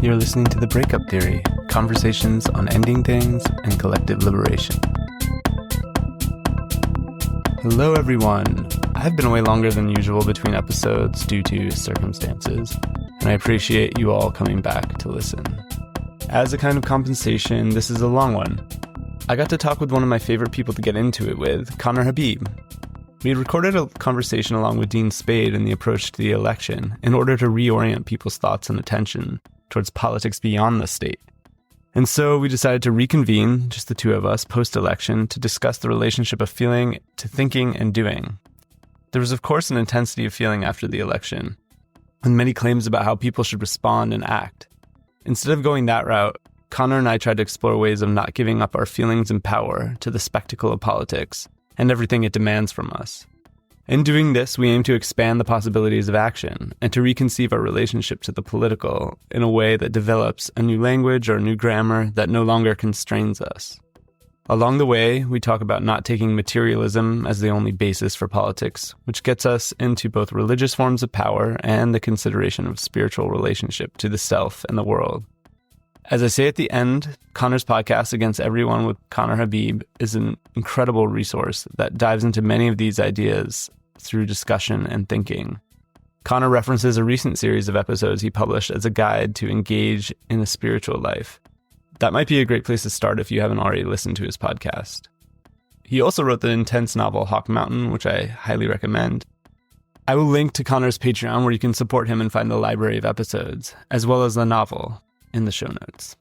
You're listening to The Breakup Theory, conversations on ending things and collective liberation. Hello, everyone. I've been away longer than usual between episodes due to circumstances, and I appreciate you all coming back to listen. As a kind of compensation, this is a long one. I got to talk with one of my favorite people to get into it with, Connor Habib. We had recorded a conversation along with Dean Spade in the approach to the election in order to reorient people's thoughts and attention towards politics beyond the state. And so we decided to reconvene, just the two of us, post-election, to discuss the relationship of feeling to thinking and doing. There was, of course, an intensity of feeling after the election, and many claims about how people should respond and act. Instead of going that route, Connor and I tried to explore ways of not giving up our feelings and power to the spectacle of politics and everything it demands from us. In doing this, we aim to expand the possibilities of action and to reconceive our relationship to the political in a way that develops a new language or a new grammar that no longer constrains us. Along the way, we talk about not taking materialism as the only basis for politics, which gets us into both religious forms of power and the consideration of spiritual relationship to the self and the world. As I say at the end, Connor's podcast, Against Everyone with Connor Habib, is an incredible resource that dives into many of these ideas through discussion and thinking. Connor references a recent series of episodes he published as a guide to engage in a spiritual life. That might be a great place to start if you haven't already listened to his podcast. He also wrote the intense novel Hawk Mountain, which I highly recommend. I will link to Connor's Patreon where you can support him and find the library of episodes, as well as the novel, in the show notes.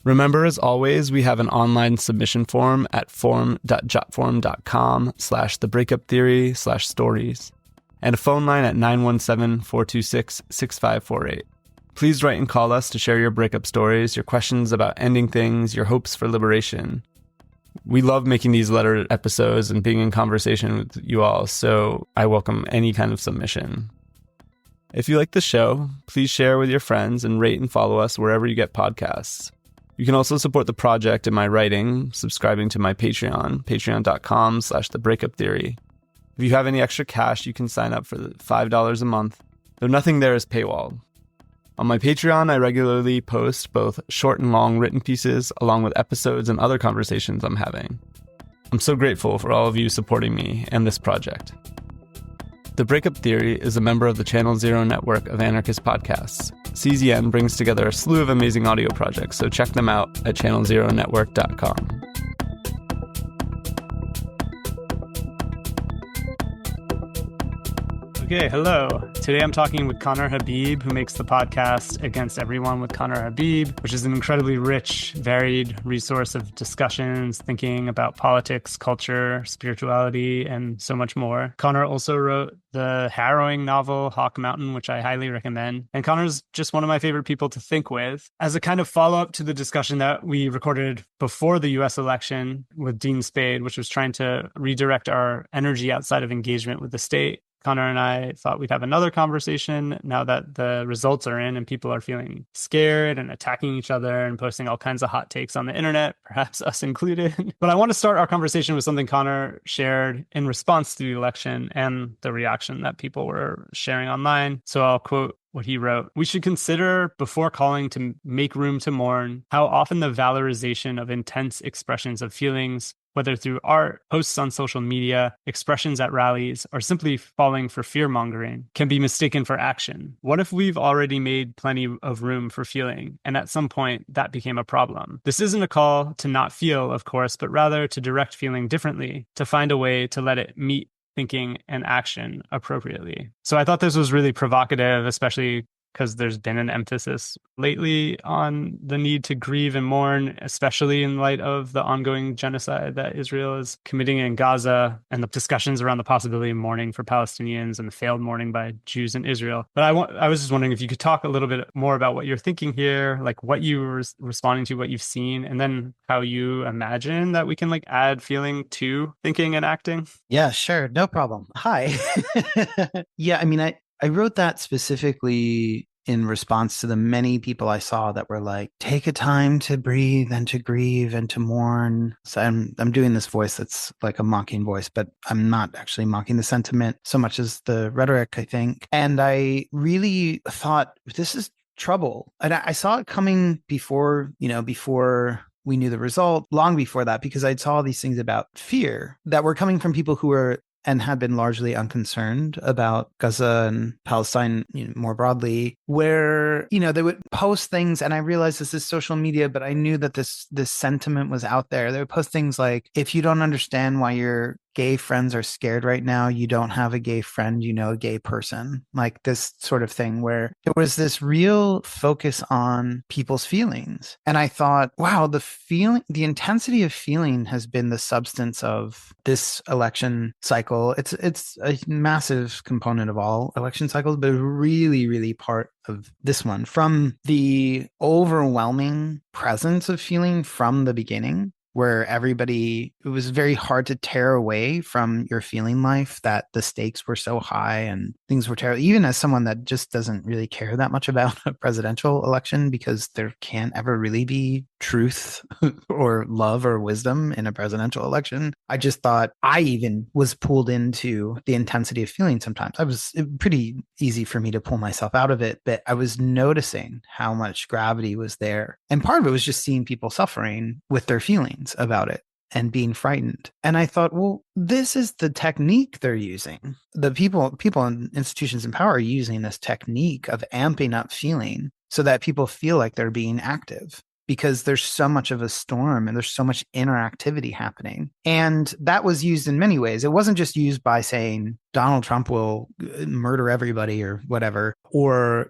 Remember, as always, we have an online submission form at forum.jotform.com/thebreakuptheory/stories and a phone line at 917-426-6548. Please write and call us to share your breakup stories, your questions about ending things, your hopes for liberation. We love making these letter episodes and being in conversation with you all, so I welcome any kind of submission. If you like the show, please share with your friends and rate and follow us wherever you get podcasts. You can also support the project in my writing, subscribing to my Patreon, patreon.com/thebreakuptheory. If you have any extra cash, you can sign up for $5 a month, though nothing there is paywalled. On my Patreon, I regularly post both short and long written pieces, along with episodes and other conversations I'm having. I'm so grateful for all of you supporting me and this project. The Breakup Theory is a member of the Channel Zero network of anarchist podcasts. CZN brings together a slew of amazing audio projects, so check them out at channelzeronetwork.com. Okay, hello. Today I'm talking with Connor Habib, who makes the podcast Against Everyone with Connor Habib, which is an incredibly rich, varied resource of discussions, thinking about politics, culture, spirituality, and so much more. Connor also wrote the harrowing novel Hawk Mountain, which I highly recommend. And Connor's just one of my favorite people to think with. As a kind of follow-up to the discussion that we recorded before the US election with Dean Spade, which was trying to redirect our energy outside of engagement with the state, Connor and I thought we'd have another conversation now that the results are in and people are feeling scared and attacking each other and posting all kinds of hot takes on the internet, perhaps us included. But I want to start our conversation with something Connor shared in response to the election and the reaction that people were sharing online. So I'll quote what he wrote. "We should consider, before calling to make room to mourn, how often the valorization of intense expressions of feelings, whether through art, posts on social media, expressions at rallies, or simply falling for fear-mongering, can be mistaken for action. What if we've already made plenty of room for feeling, and at some point that became a problem? This isn't a call to not feel, of course, but rather to direct feeling differently, to find a way to let it meet thinking and action appropriately." So I thought this was really provocative, especially because there's been an emphasis lately on the need to grieve and mourn, especially in light of the ongoing genocide that Israel is committing in Gaza and the discussions around the possibility of mourning for Palestinians and the failed mourning by Jews in Israel. But I was just wondering if you could talk a little bit more about what you're thinking here, like what you were responding to, what you've seen, and then how you imagine that we can like add feeling to thinking and acting. Yeah, sure. No problem. Hi. Yeah, I mean, I wrote that specifically in response to the many people I saw that were like, take a time to breathe and to grieve and to mourn. So I'm doing this voice that's like a mocking voice, but I'm not actually mocking the sentiment so much as the rhetoric, I think. And I really thought this is trouble. And I saw it coming before, before we knew the result, long before that, because I saw these things about fear that were coming from people who were and had been largely unconcerned about Gaza and Palestine, more broadly, where, they would post things. And I realized this is social media, but I knew that this sentiment was out there. They would post things like, if you don't understand why your gay friends are scared right now, you don't have a gay friend, a gay person, like this sort of thing, where there was this real focus on people's feelings. And I thought, wow, the intensity of feeling has been the substance of this election cycle. It's a massive component of all election cycles, but really, really part of this one, from the overwhelming presence of feeling from the beginning, where it was very hard to tear away from your feeling life, that the stakes were so high and things were terrible. Even as someone that just doesn't really care that much about a presidential election, because there can't ever really be truth or love or wisdom in a presidential election, I just thought I even was pulled into the intensity of feeling sometimes. Pretty easy for me to pull myself out of it, but I was noticing how much gravity was there. And part of it was just seeing people suffering with their feelings about it and being frightened. And I thought, well, this is the technique they're using. The people and institutions in power are using this technique of amping up feeling so that people feel like they're being active, because there's so much of a storm and there's so much interactivity happening. And that was used in many ways. It wasn't just used by saying Donald Trump will murder everybody or whatever, or,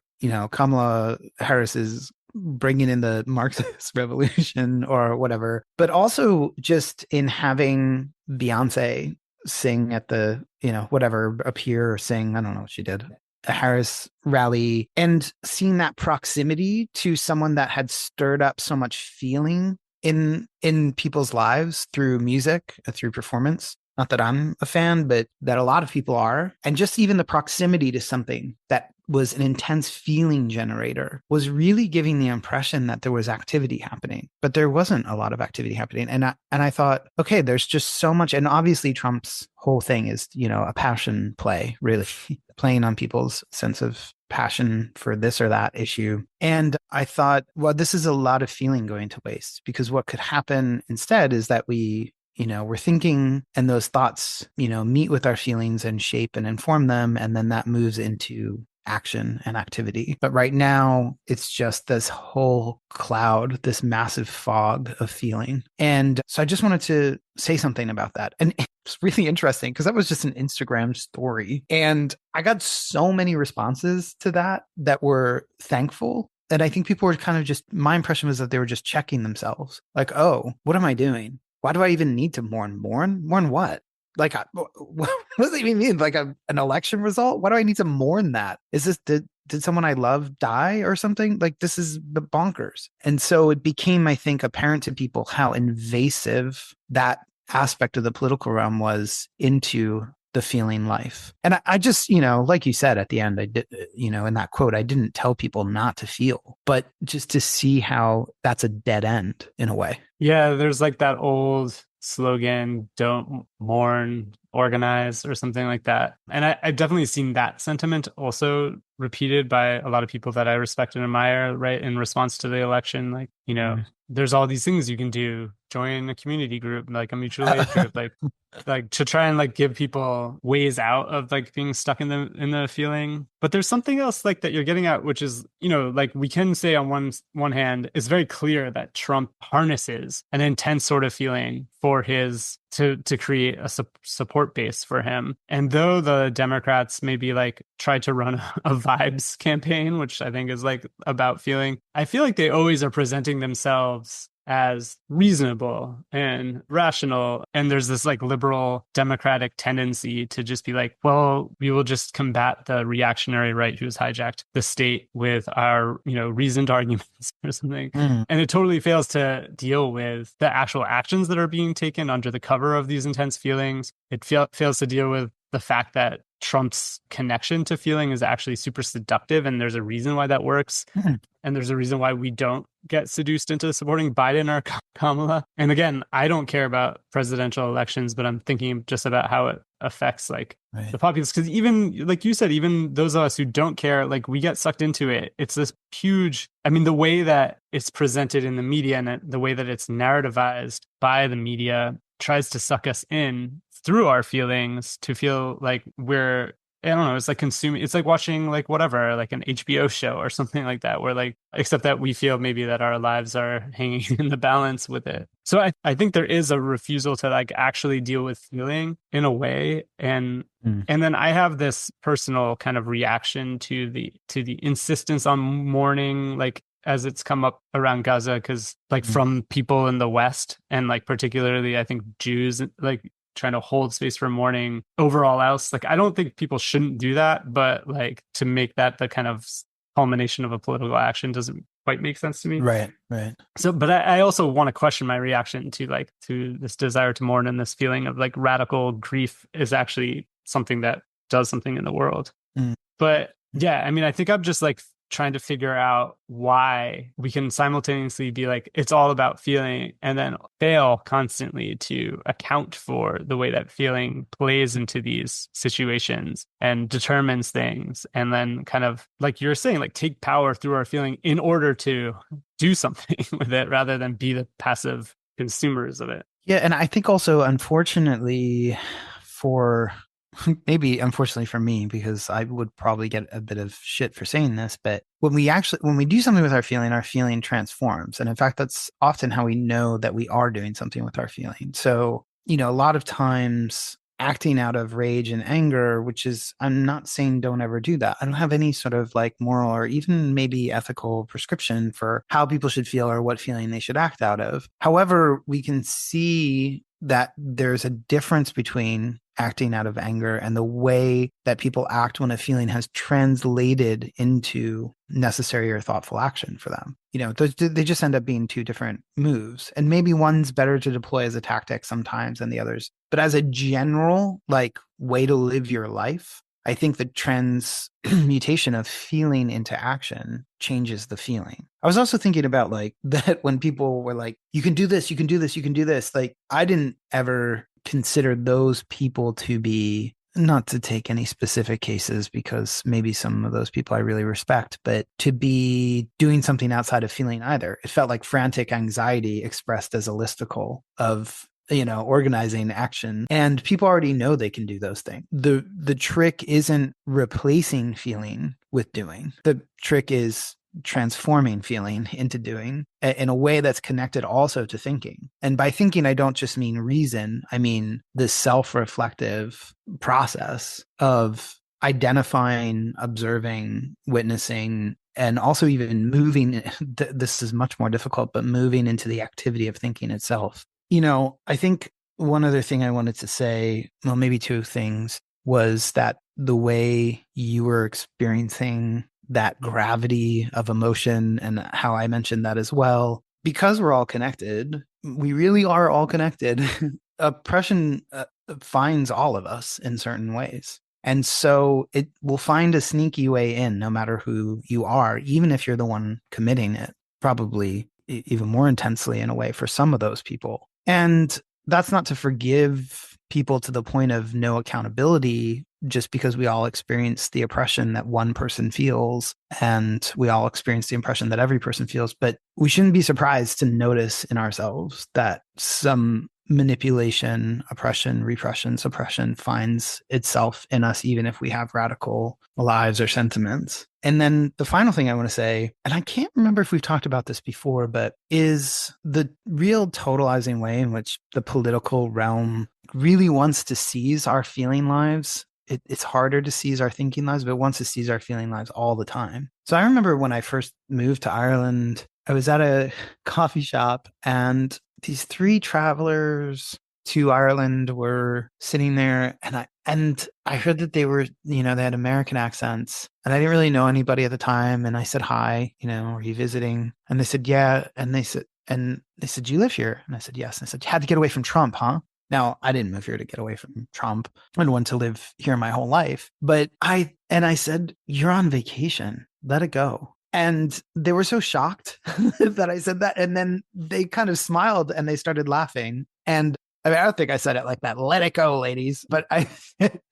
Kamala Harris is bringing in the Marxist revolution or whatever, but also just in having Beyonce sing at the, whatever, appear or sing, I don't know what she did, a Harris rally, and seeing that proximity to someone that had stirred up so much feeling in people's lives through music, through performance. Not that I'm a fan, but that a lot of people are. And just even the proximity to something that was an intense feeling generator was really giving the impression that there was activity happening, but there wasn't a lot of activity happening. And I thought, okay, there's just so much. And obviously Trump's whole thing is, a passion play, really playing on people's sense of passion for this or that issue. And I thought, well, this is a lot of feeling going to waste, because what could happen instead is that we're thinking, and those thoughts, meet with our feelings and shape and inform them. And then that moves into action and activity. But right now, it's just this whole cloud, this massive fog of feeling. And so I just wanted to say something about that. And it's really interesting because that was just an Instagram story. And I got so many responses to that were thankful. And I think people were kind of just, my impression was that they were just checking themselves. Like, oh, what am I doing? Why do I even need to mourn? Mourn what? Like, what does it even mean? Like an election result? Why do I need to mourn that? Is this, did someone I love die or something? Like, this is bonkers. And so it became, I think, apparent to people how invasive that aspect of the political realm was into the feeling life. And I just, like you said at the end, I did, in that quote, I didn't tell people not to feel, but just to see how that's a dead end in a way. Yeah, there's like that old slogan, don't mourn, organize, or something like that. And I've definitely seen that sentiment also repeated by a lot of people that I respect and admire, right, in response to the election. Like, there's all these things you can do. Join a community group, like a mutual aid group, like to try and like give people ways out of like being stuck in the feeling. But there's something else like that you're getting at, which is, like we can say on one hand, it's very clear that Trump harnesses an intense sort of feeling for his to create a support base for him. And though the Democrats maybe like tried to run a vibes campaign, which I think is like about feeling, I feel like they always are presenting themselves as reasonable and rational. And there's this like liberal democratic tendency to just be like, well, we will just combat the reactionary right who has hijacked the state with our, reasoned arguments or something. And it totally fails to deal with the actual actions that are being taken under the cover of these intense feelings. It fails to deal with the fact that Trump's connection to feeling is actually super seductive, and there's a reason why that works. And there's a reason why we don't get seduced into supporting Biden or Kamala. And again, I don't care about presidential elections, but I'm thinking just about how it affects like the populace. Because even like you said, even those of us who don't care, like we get sucked into it. It's this huge, I mean, the way that it's presented in the media and the way that it's narrativized by the media tries to suck us in through our feelings to feel like we're, I don't know, it's like consuming, it's like watching like whatever, like an HBO show or something like that, where like, except that we feel maybe that our lives are hanging in the balance with it. So I think there is a refusal to like actually deal with feeling in a way. And then I have this personal kind of reaction to the insistence on mourning, like as it's come up around Gaza, because like from people in the West and like particularly I think Jews, like trying to hold space for mourning over all else. Like I don't think people shouldn't do that, but like to make that the kind of culmination of a political action doesn't quite make sense to me. Right. So, but I also want to question my reaction to this desire to mourn, and this feeling of like radical grief is actually something that does something in the world. But yeah, I mean, I think I'm just like trying to figure out why we can simultaneously be like, it's all about feeling, and then fail constantly to account for the way that feeling plays into these situations and determines things. And then kind of like you're saying, like take power through our feeling in order to do something with it rather than be the passive consumers of it. Yeah. And I think also, unfortunately, maybe unfortunately for me, because I would probably get a bit of shit for saying this, but when we do something with our feeling transforms. And in fact, that's often how we know that we are doing something with our feeling. So, you know, a lot of times acting out of rage and anger, which is, I'm not saying don't ever do that. I don't have any sort of like moral or even maybe ethical prescription for how people should feel or what feeling they should act out of. However, we can see that there's a difference between acting out of anger and the way that people act when a feeling has translated into necessary or thoughtful action for them. You know, they just end up being two different moves. And maybe one's better to deploy as a tactic sometimes than the others. But as a general, like, way to live your life, I think the transmutation of feeling into action changes the feeling. I was also thinking about like that when people were like, you can do this, you can do this, you can do this. Like, I didn't ever consider those people to be, not to take any specific cases because maybe some of those people I really respect, but to be doing something outside of feeling either. It felt like frantic anxiety expressed as a listicle of, you know, organizing action, and people already know they can do those things. The trick isn't replacing feeling with doing. The trick is transforming feeling into doing in a way that's connected also to thinking. And by thinking, I don't just mean reason. I mean this self-reflective process of identifying, observing, witnessing, and also even moving. This is much more difficult, but moving into the activity of thinking itself. You know, I think one other thing I wanted to say, well, maybe two things, was that the way you were experiencing that gravity of emotion and how I mentioned that as well, because we're all connected, we really are all connected. Oppression finds all of us in certain ways. And so it will find a sneaky way in no matter who you are, even if you're the one committing it, probably even more intensely in a way for some of those people. And that's not to forgive people to the point of no accountability, just because we all experience the oppression that one person feels, and we all experience the oppression that every person feels. But we shouldn't be surprised to notice in ourselves that some manipulation, oppression, repression, suppression finds itself in us, even if we have radical lives or sentiments. And then the final thing I want to say, and I can't remember if we've talked about this before, but is the real totalizing way in which the political realm really wants to seize our feeling lives. It's harder to seize our thinking lives, but wants to seize our feeling lives all the time. So I remember when I first moved to Ireland, I was at a coffee shop, and these three travelers to Ireland were sitting there, and I heard that they were, you know, they had American accents, and I didn't really know anybody at the time. And I said, hi, you know, are you visiting? And they said, yeah. And they said, you live here? And I said, yes. And I said, you had to get away from Trump, huh? Now, I didn't move here to get away from Trump. I want to live here my whole life. But I said, you're on vacation. Let it go. And they were so shocked that I said that. And then they kind of smiled and they started laughing. And I mean, I don't think I said it like that. Let it go, ladies. But I,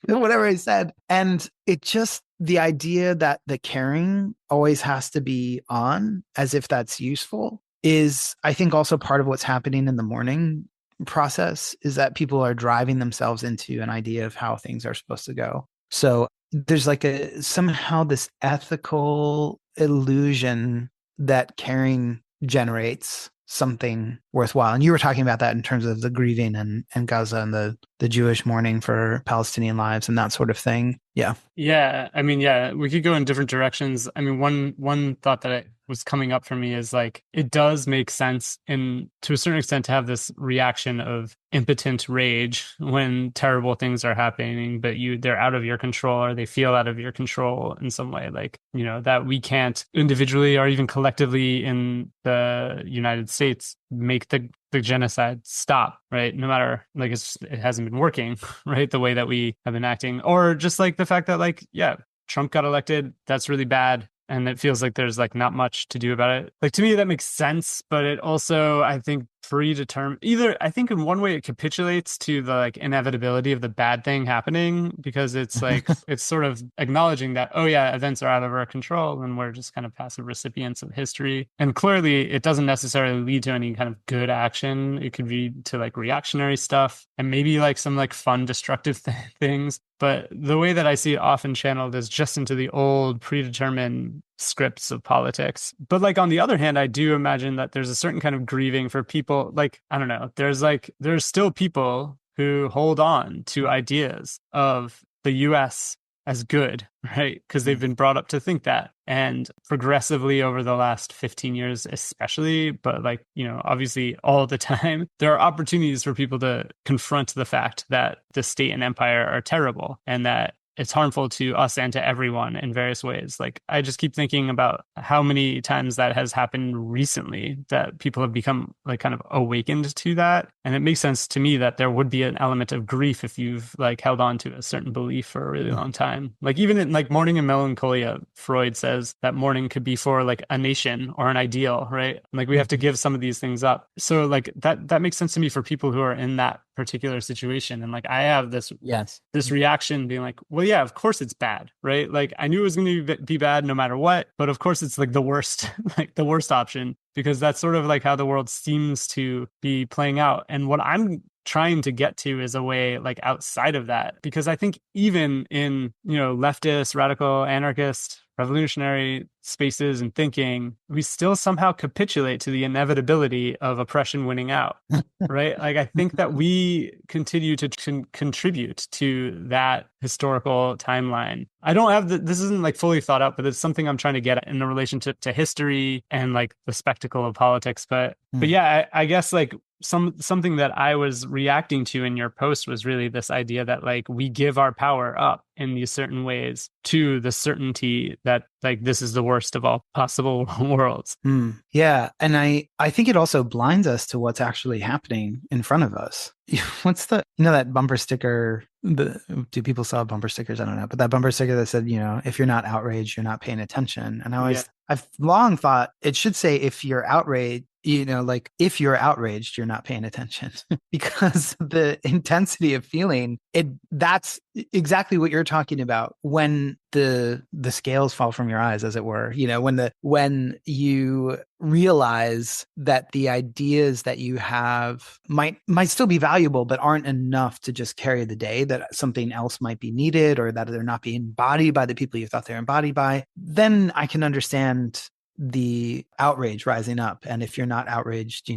whatever I said. And it just, the idea that the caring always has to be on as if that's useful is, I think, also part of what's happening in the mourning process, is that people are driving themselves into an idea of how things are supposed to go. So there's like somehow this ethical illusion that caring generates something worthwhile. And you were talking about that in terms of the grieving and Gaza and the Jewish mourning for Palestinian lives and that sort of thing. Yeah. Yeah. I mean, yeah, we could go in different directions. I mean, one thought that was coming up for me is like, it does make sense to a certain extent to have this reaction of impotent rage when terrible things are happening, but they're out of your control, or they feel out of your control in some way. Like, that we can't individually or even collectively in the United States make the genocide stop, right? No matter, like, it hasn't been working, right? The way that we have been acting, or just like the fact that, like, yeah, Trump got elected, that's really bad. And it feels like there's like not much to do about it. Like, to me, that makes sense, but it also, I think, predetermined. Either, I think in one way it capitulates to the like inevitability of the bad thing happening, because it's like, it's sort of acknowledging that, oh yeah, events are out of our control and we're just kind of passive recipients of history. And clearly it doesn't necessarily lead to any kind of good action. It could lead to like reactionary stuff and maybe like some like fun, destructive things. But the way that I see it often channeled is just into the old predetermined scripts of politics. But like, on the other hand, I do imagine that there's a certain kind of grieving for people. Like, I don't know, there's still people who hold on to ideas of the US as good, right? Because they've been brought up to think that. And progressively over the last 15 years, especially, but like, obviously all the time, there are opportunities for people to confront the fact that the state and empire are terrible and that it's harmful to us and to everyone in various ways. Like, I just keep thinking about how many times that has happened recently, that people have become like kind of awakened to that. And it makes sense to me that there would be an element of grief if you've like held on to a certain belief for a really long time. Like, even in like Mourning and Melancholia, Freud says that mourning could be for like a nation or an ideal, right? Like, we have to give some of these things up. So like that makes sense to me for people who are in that particular situation. And like, I have this reaction being like, well, yeah, of course it's bad, right? Like, I knew it was going to be bad no matter what, but of course it's like the worst, like the worst option, because that's sort of like how the world seems to be playing out. And what I'm trying to get to is a way like outside of that, because I think even in, leftist, radical, anarchist, revolutionary spaces and thinking, we still somehow capitulate to the inevitability of oppression winning out, right? Like, I think that we continue to contribute to that historical timeline. I don't have this isn't like fully thought out, but it's something I'm trying to get at in the relationship to history and like the spectacle of politics. But yeah, I guess like something that I was reacting to in your post was really this idea that like we give our power up in these certain ways to the certainty that like this is the worst of all possible worlds. Yeah. And I think it also blinds us to what's actually happening in front of us. What's that bumper sticker? Do people sell bumper stickers? I don't know. But that bumper sticker that said, if you're not outraged, you're not paying attention. And I've long thought it should say, if you're outraged, like, if you're outraged, you're not paying attention, because the intensity of feeling that's exactly what you're talking about when the scales fall from your eyes, as it were, when you realize that the ideas that you have might still be valuable, but aren't enough to just carry the day, that something else might be needed, or that they're not being embodied by the people you thought they're embodied by, then I can understand the outrage rising up. And if you're not outraged,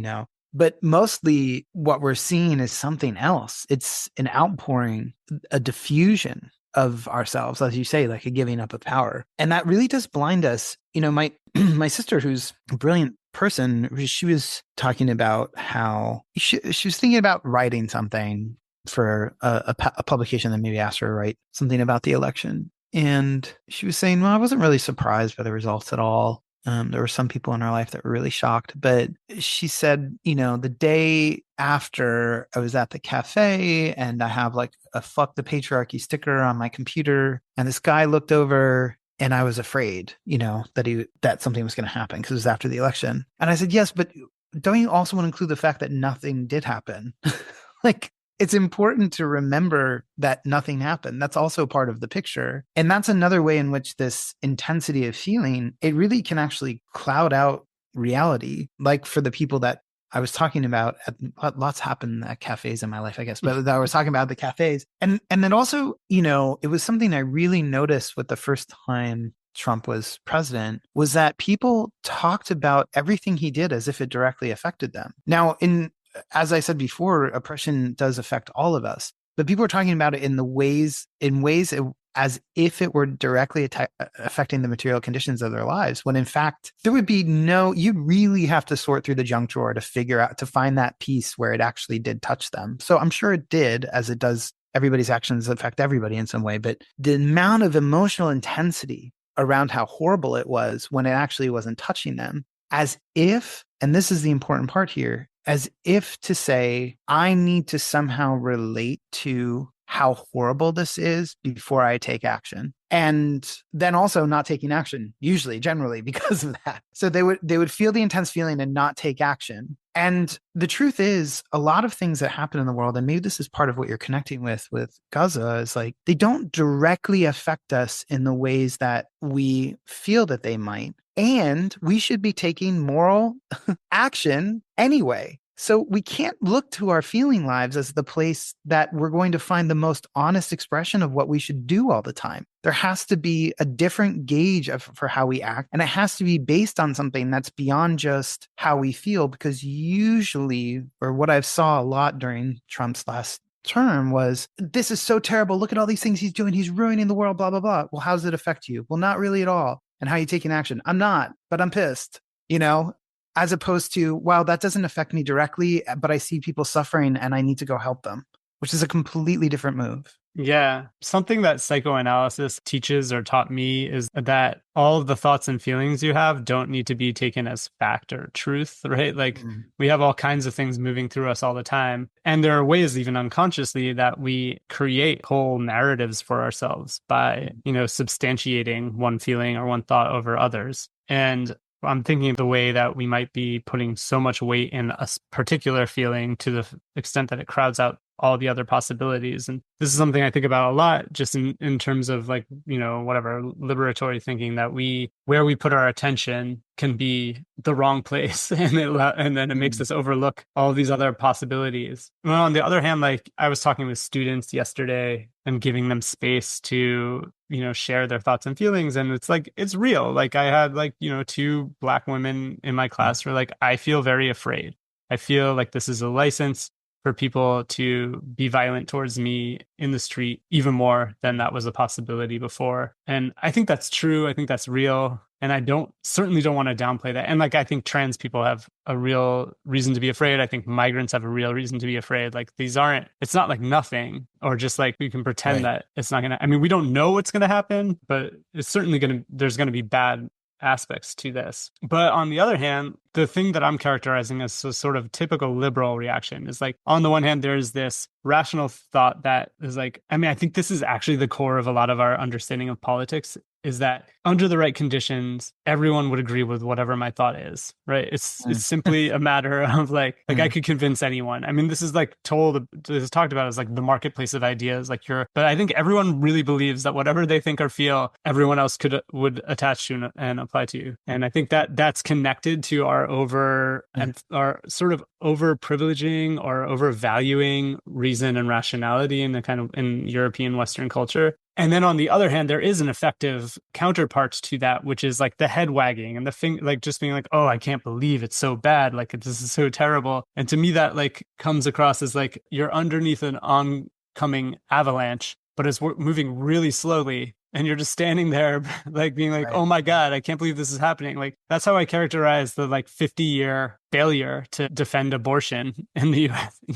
but mostly what we're seeing is something else. It's an outpouring, a diffusion of ourselves, as you say, like a giving up of power. And that really does blind us. My my sister, who's a brilliant person, she was talking about how she was thinking about writing something for a publication that maybe asked her to write something about the election. And she was saying, well, I wasn't really surprised by the results at all. There were some people in her life that were really shocked, but she said, the day after I was at the cafe and I have like a fuck the patriarchy sticker on my computer, and this guy looked over and I was afraid, that something was going to happen because it was after the election. And I said, yes, but don't you also want to include the fact that nothing did happen? Like, it's important to remember that nothing happened. That's also part of the picture. And that's another way in which this intensity of feeling, it really can actually cloud out reality. Like for the people that I was talking about, lots happen at cafes in my life, I guess, but I was talking about the cafes. And then also, it was something I really noticed with the first time Trump was president, was that people talked about everything he did as if it directly affected them. Now, as I said before, oppression does affect all of us, but people are talking about it in ways as if it were directly affecting the material conditions of their lives, when in fact there would be you'd really have to sort through the junk drawer to find that piece where it actually did touch them. So I'm sure it did, as it does. Everybody's actions affect everybody in some way, but the amount of emotional intensity around how horrible it was when it actually wasn't touching them, as if, and this is the important part here, as if to say, I need to somehow relate to how horrible this is before I take action. And then also not taking action, generally because of that. So they would feel the intense feeling and not take action. And the truth is, a lot of things that happen in the world, and maybe this is part of what you're connecting with Gaza, is like, they don't directly affect us in the ways that we feel that they might. And we should be taking moral action anyway. So we can't look to our feeling lives as the place that we're going to find the most honest expression of what we should do all the time. There has to be a different gauge for how we act, and it has to be based on something that's beyond just how we feel, because usually, or what I've saw a lot during Trump's last term was, this is so terrible. Look at all these things he's doing. He's ruining the world, blah, blah, blah. Well, how does it affect you? Well, not really at all. And how are you taking action? I'm not, but I'm pissed, as opposed to, wow, that doesn't affect me directly, but I see people suffering and I need to go help them, which is a completely different move. Yeah. Something that psychoanalysis teaches or taught me is that all of the thoughts and feelings you have don't need to be taken as fact or truth, right? Like we have all kinds of things moving through us all the time. And there are ways, even unconsciously, that we create whole narratives for ourselves by, substantiating one feeling or one thought over others. And I'm thinking of the way that we might be putting so much weight in a particular feeling to the extent that it crowds out all the other possibilities. And this is something I think about a lot, just in terms of like, whatever liberatory thinking, that where we put our attention can be the wrong place. And then it makes us overlook all these other possibilities. Well, on the other hand, like I was talking with students yesterday and giving them space to, share their thoughts and feelings. And it's like, it's real. Like I had like, 2 Black women in my class who were like, I feel very afraid. I feel like this is a license for people to be violent towards me in the street, even more than that was a possibility before. And I think that's true. I think that's real. And I certainly don't want to downplay that. And like, I think trans people have a real reason to be afraid. I think migrants have a real reason to be afraid. Like it's not like nothing, or just like we can pretend that it's not going to, we don't know what's going to happen, but it's certainly there's going to be bad aspects to this. But on the other hand, the thing that I'm characterizing as a sort of typical liberal reaction is like, on the one hand, there's this rational thought that is like, I think this is actually the core of a lot of our understanding of politics, is that under the right conditions, everyone would agree with whatever my thought is, right? It's simply a matter of like I could convince anyone. This is like this is talked about as like the marketplace of ideas, but I think everyone really believes that whatever they think or feel, everyone else would attach to and apply to. And I think that that's connected to our and our sort of over privileging or over valuing reason and rationality in the kind of in European Western culture. And then on the other hand, there is an effective counterpart to that, which is like the head wagging and the thing, like just being like, oh, I can't believe it's so bad. Like, this is so terrible. And to me, that like comes across as like you're underneath an oncoming avalanche, but it's moving really slowly. And you're just standing there like being like, oh my God, I can't believe this is happening. Like, that's how I characterize the like 50-year failure to defend abortion in the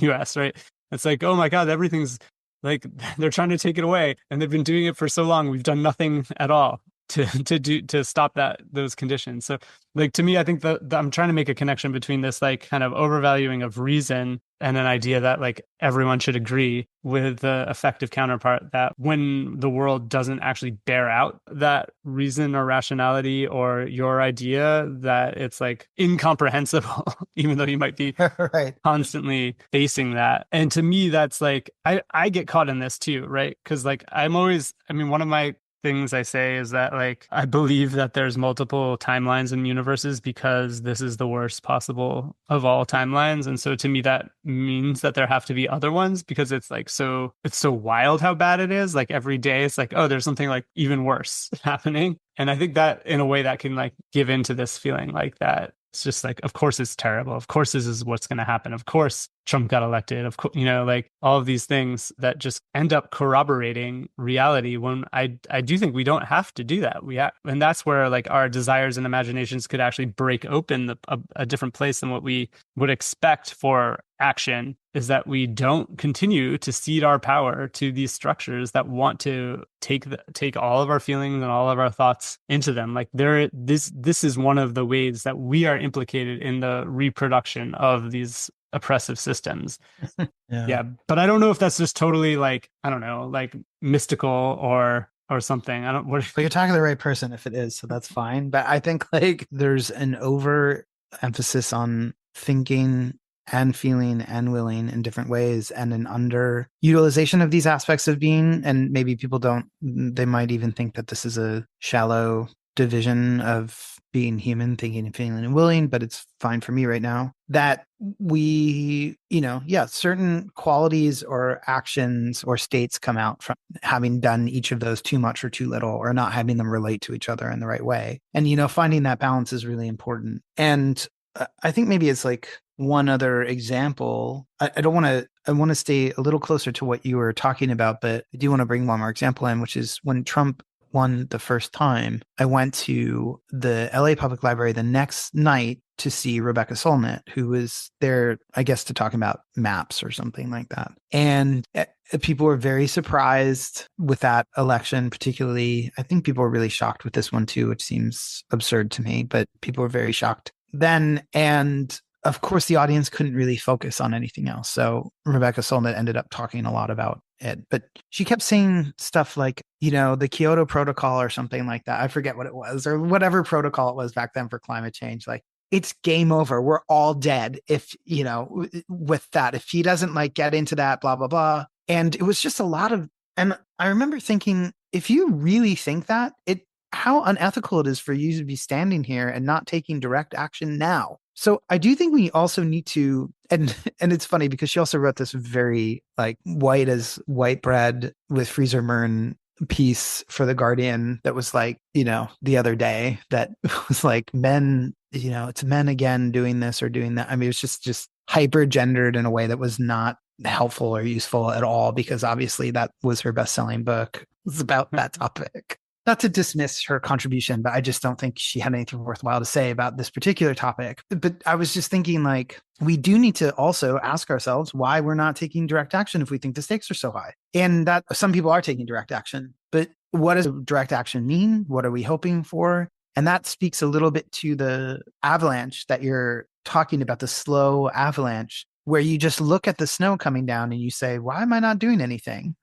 US, right? It's like, oh my God, everything's like, they're trying to take it away. And they've been doing it for so long. We've done nothing at all. to stop those conditions. So like to me, I think I'm trying to make a connection between this like kind of overvaluing of reason and an idea that like everyone should agree, with the effective counterpart that when the world doesn't actually bear out that reason or rationality or your idea, that it's like incomprehensible, even though you might be Right. constantly facing that. And to me, that's like, I get caught in this too, right? Because like one of my things I say is that like I believe that there's multiple timelines and universes because this is the worst possible of all timelines. And so to me that means that there have to be other ones, because it's so wild how bad it is. Like every day it's like, oh, there's something like even worse happening. And I think that in a way that can like give into this feeling like that it's just like, of course it's terrible. Of course this is what's going to happen. Of course Trump got elected. Of course, like all of these things that just end up corroborating reality, when I do think we don't have to do that. And that's where like our desires and imaginations could actually break open a different place than what we would expect for action, is that we don't continue to cede our power to these structures that want to take all of our feelings and all of our thoughts into them. Like this is one of the ways that we are implicated in the reproduction of these oppressive systems. Yeah. But I don't know if that's just totally like, I don't know, like mystical or something. I don't. But you're talking to the right person if it is, so that's fine. But I think like there's an over emphasis on thinking and feeling and willing in different ways, and an underutilization of these aspects of being. And maybe people they might even think that this is a shallow division of being human, thinking and feeling and willing, but it's fine for me right now that we, certain qualities or actions or states come out from having done each of those too much or too little, or not having them relate to each other in the right way. And, finding that balance is really important. And I think maybe it's like one other example. I want to stay a little closer to what you were talking about, but I do want to bring one more example in, which is when Trump won the first time, I went to the LA Public Library the next night to see Rebecca Solnit, who was there, I guess, to talk about maps or something like that. And people were very surprised with that election, particularly. I think people were really shocked with this one too, which seems absurd to me, but people were very shocked then. And of course, the audience couldn't really focus on anything else. So Rebecca Solnit ended up talking a lot about it, but she kept saying stuff like, the Kyoto Protocol or something like that. I forget what it was, or whatever protocol it was back then for climate change. Like, it's game over. We're all dead if, with that, if he doesn't like get into that, blah, blah, blah. And it was just a lot of, and I remember thinking, if you really think that, how unethical it is for you to be standing here and not taking direct action now. So I do think we also need to, and it's funny because she also wrote this very like white as white bread with Freezer Mern piece for The Guardian that was like, the other day, that was like men, it's men again doing this or doing that. I mean, it was just hyper gendered in a way that was not helpful or useful at all, because obviously that was her best-selling book. It was about that topic. Not to dismiss her contribution, but I just don't think she had anything worthwhile to say about this particular topic. But I was just thinking, like, we do need to also ask ourselves why we're not taking direct action if we think the stakes are so high. And that some people are taking direct action. But what does direct action mean? What are we hoping for? And that speaks a little bit to the avalanche that you're talking about, the slow avalanche, where you just look at the snow coming down and you say, why am I not doing anything?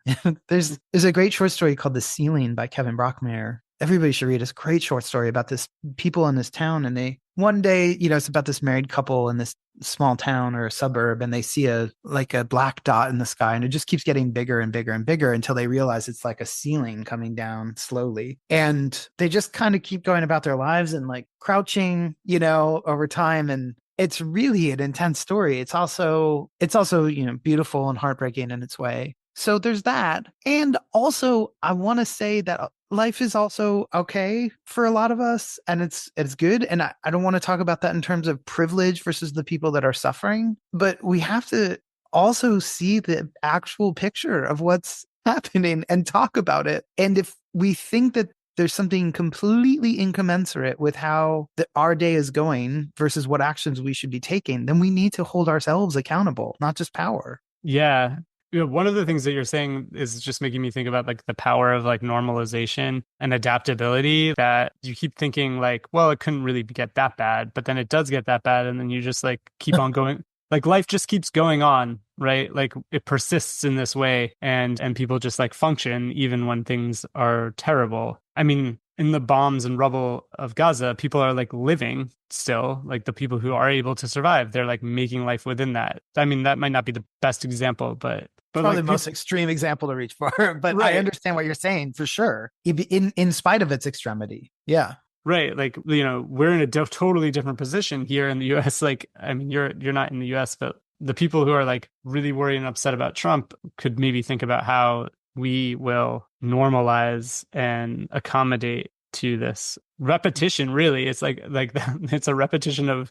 There's a great short story called The Ceiling by Kevin Brockmeyer. Everybody should read it. It's a great short story about this people in this town. And one day, it's about this married couple in this small town or a suburb, and they see a black dot in the sky, and it just keeps getting bigger and bigger and bigger until they realize it's like a ceiling coming down slowly. And they just kind of keep going about their lives and like crouching, over time. And it's really an intense story. It's also, beautiful and heartbreaking in its way. So there's that. And also, I want to say that life is also okay for a lot of us, and it's good. And I don't want to talk about that in terms of privilege versus the people that are suffering, but we have to also see the actual picture of what's happening and talk about it. And if we think that there's something completely incommensurate with how our day is going versus what actions we should be taking, then we need to hold ourselves accountable, not just power. Yeah. One of the things that you're saying is just making me think about like the power of like normalization and adaptability, that you keep thinking like, well, it couldn't really get that bad, but then it does get that bad. And then you just like keep on going. Like life just keeps going on, right? Like it persists in this way, and people just like function even when things are terrible. I mean, in the bombs and rubble of Gaza, people are like living still, like the people who are able to survive, they're like making life within that. I mean, that might not be the best example, but probably like the most extreme example to reach for. But right. I understand what you're saying for sure. In spite of its extremity. Yeah. Right. Like, you know, we're in a totally different position here in the US. Like, I mean, you're not in the US, but the people who are like really worried and upset about Trump could maybe think about how we will normalize and accommodate to this repetition. Really, it's like it's a repetition of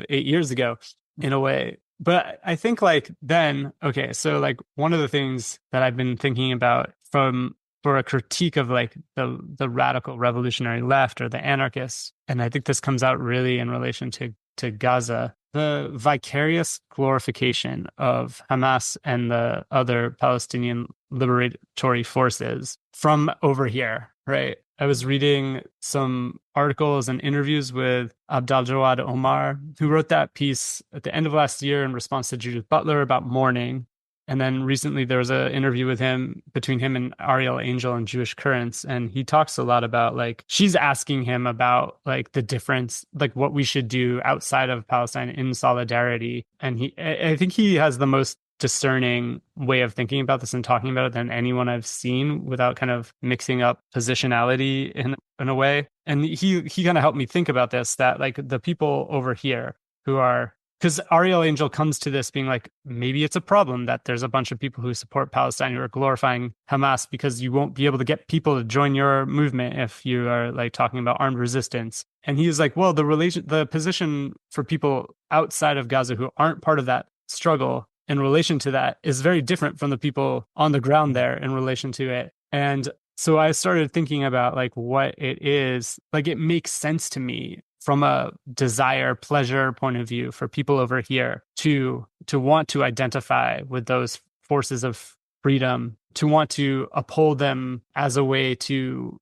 8 years ago in a way. But I think like then, okay, so like one of the things that I've been thinking about for a critique of like the radical revolutionary left or the anarchists, and I think this comes out really in relation to Gaza, the vicarious glorification of Hamas and the other Palestinian liberatory forces from over here, right? I was reading some articles and interviews with Abdel Jawad Omar, who wrote that piece at the end of last year in response to Judith Butler about mourning. And then recently there was an interview with him, between him and Ariel Angel in Jewish Currents. And he talks a lot about like, she's asking him about like the difference, like what we should do outside of Palestine in solidarity. And I think he has the most discerning way of thinking about this and talking about it than anyone I've seen, without kind of mixing up positionality in a way. And he kind of helped me think about this, that like the people over here who are, because Ariel Angel comes to this being like, maybe it's a problem that there's a bunch of people who support Palestine who are glorifying Hamas, because you won't be able to get people to join your movement if you are like talking about armed resistance. And he was like, well, the position for people outside of Gaza who aren't part of that struggle in relation to that is very different from the people on the ground there in relation to it. And so I started thinking about like what it is, like it makes sense to me from a desire, pleasure point of view for people over here to want to identify with those forces of freedom, to want to uphold them as a way to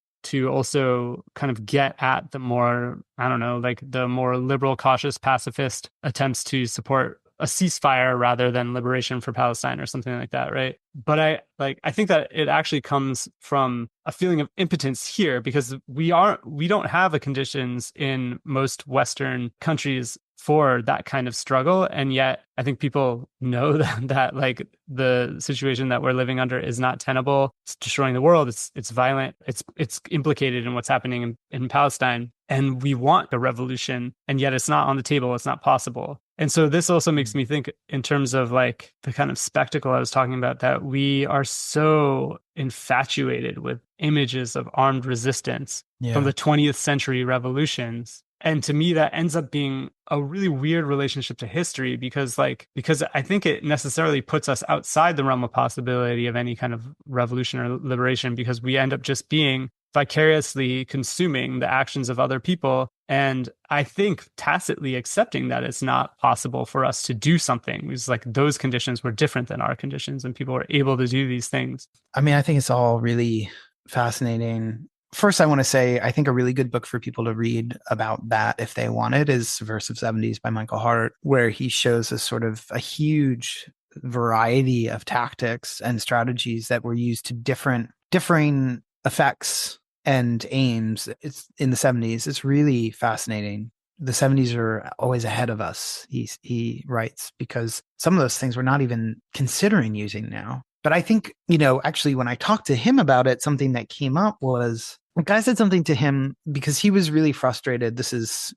also kind of get at the more, I don't know, like the more liberal, cautious, pacifist attempts to support a ceasefire rather than liberation for Palestine or something like that, right? But I think that it actually comes from a feeling of impotence here, because we don't have the conditions in most Western countries for that kind of struggle. And yet I think people know that like the situation that we're living under is not tenable. It's destroying the world. It's violent. It's implicated in what's happening in Palestine. And we want a revolution, and yet it's not on the table. It's not possible. And so this also makes me think in terms of like the kind of spectacle I was talking about, that we are so infatuated with images of armed resistance from the 20th century revolutions. And to me, that ends up being a really weird relationship to history, because I think it necessarily puts us outside the realm of possibility of any kind of revolution or liberation, because we end up just being vicariously consuming the actions of other people. And I think tacitly accepting that it's not possible for us to do something. It's like those conditions were different than our conditions, and people were able to do these things. I mean, I think it's all really fascinating. First, I want to say, I think a really good book for people to read about that, if they want it, is Subversive 70s by Michael Hart, where he shows us sort of a huge variety of tactics and strategies that were used to differing effects and aims. It's in the 70s. It's really fascinating. The 70s are always ahead of us, he writes, because some of those things we're not even considering using now. But I think, actually, when I talked to him about it, something that came up was, a guy said something to him because he was really frustrated. This is,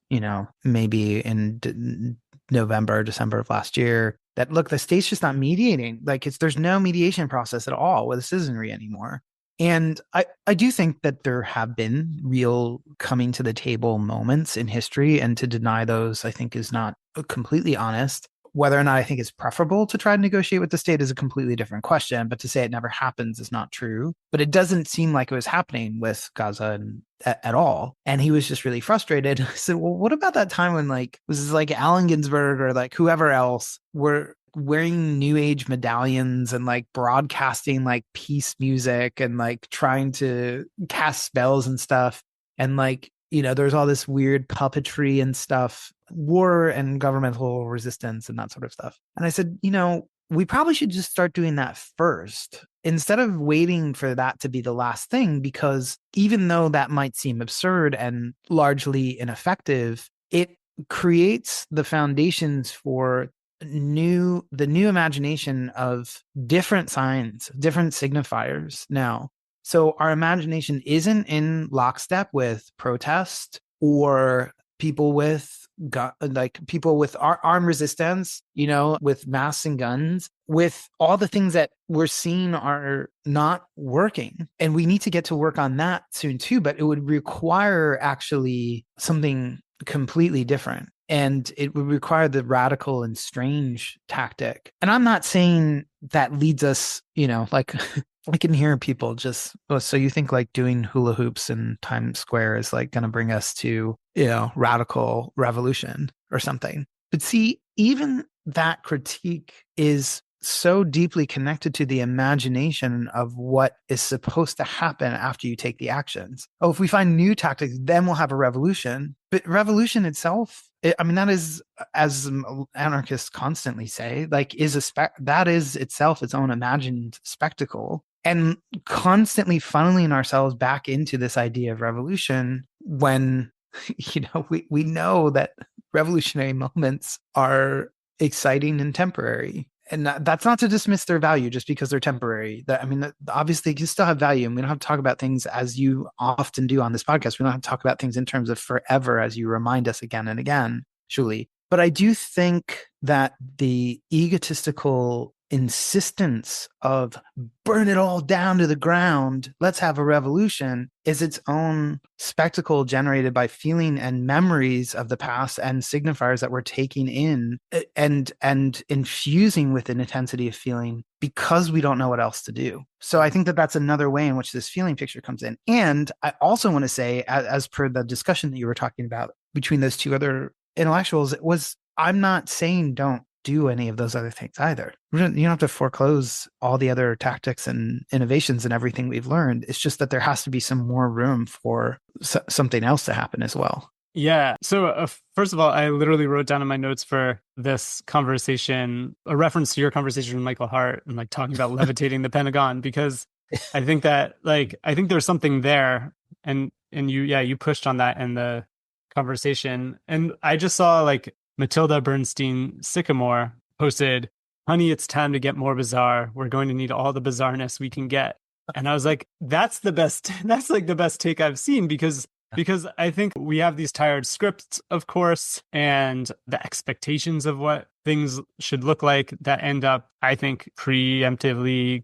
maybe in November, December of last year, that look, the state's just not mediating. Like there's no mediation process at all with citizenry anymore. And I do think that there have been real coming to the table moments in history, and to deny those, I think, is not completely honest. Whether or not I think it's preferable to try to negotiate with the state is a completely different question, but to say it never happens is not true. But it doesn't seem like it was happening with Gaza at all. And he was just really frustrated. I said, well, what about that time when was like Allen Ginsberg or like whoever else were wearing new age medallions and like broadcasting like peace music and like trying to cast spells and stuff. And like, there's all this weird puppetry and stuff, war and governmental resistance and that sort of stuff. And I said, we probably should just start doing that first instead of waiting for that to be the last thing, because even though that might seem absurd and largely ineffective, it creates the foundations for the new imagination of different signs, different signifiers now. So our imagination isn't in lockstep with protest or people with armed resistance, with masks and guns, with all the things that we're seeing are not working. And we need to get to work on that soon too, but it would require actually something completely different. And it would require the radical and strange tactic. And I'm not saying that leads us, like I can hear people just, so you think like doing hula hoops in Times Square is like going to bring us to, radical revolution or something. But see, even that critique is so deeply connected to the imagination of what is supposed to happen after you take the actions. Oh, if we find new tactics, then we'll have a revolution. But revolution itself, that is, as anarchists constantly say, like that is itself its own imagined spectacle. And constantly funneling ourselves back into this idea of revolution when, we know that revolutionary moments are exciting and temporary. And that's not to dismiss their value just because they're temporary. Obviously, you still have value, and we don't have to talk about things as you often do on this podcast. We don't have to talk about things in terms of forever, as you remind us again and again, Julie. But I do think that the egotistical insistence of burn it all down to the ground, let's have a revolution, is its own spectacle generated by feeling and memories of the past and signifiers that we're taking in and infusing with an intensity of feeling because we don't know what else to do. So I think that that's another way in which this feeling picture comes in. And I also want to say, as per the discussion that you were talking about between those two other intellectuals, I'm not saying don't do any of those other things either. You don't have to foreclose all the other tactics and innovations and everything we've learned. It's just that there has to be some more room for something else to happen as well. Yeah. So first of all, I literally wrote down in my notes for this conversation a reference to your conversation with Michael Hart and like talking about levitating the Pentagon, because I think that I think there's something there, and you pushed on that in the conversation. And I just saw like Matilda Bernstein Sycamore posted, "Honey, it's time to get more bizarre. We're going to need all the bizarreness we can get." And I was like, that's the best. That's like the best take I've seen, because I think we have these tired scripts, of course, and the expectations of what things should look like that end up, I think, preemptively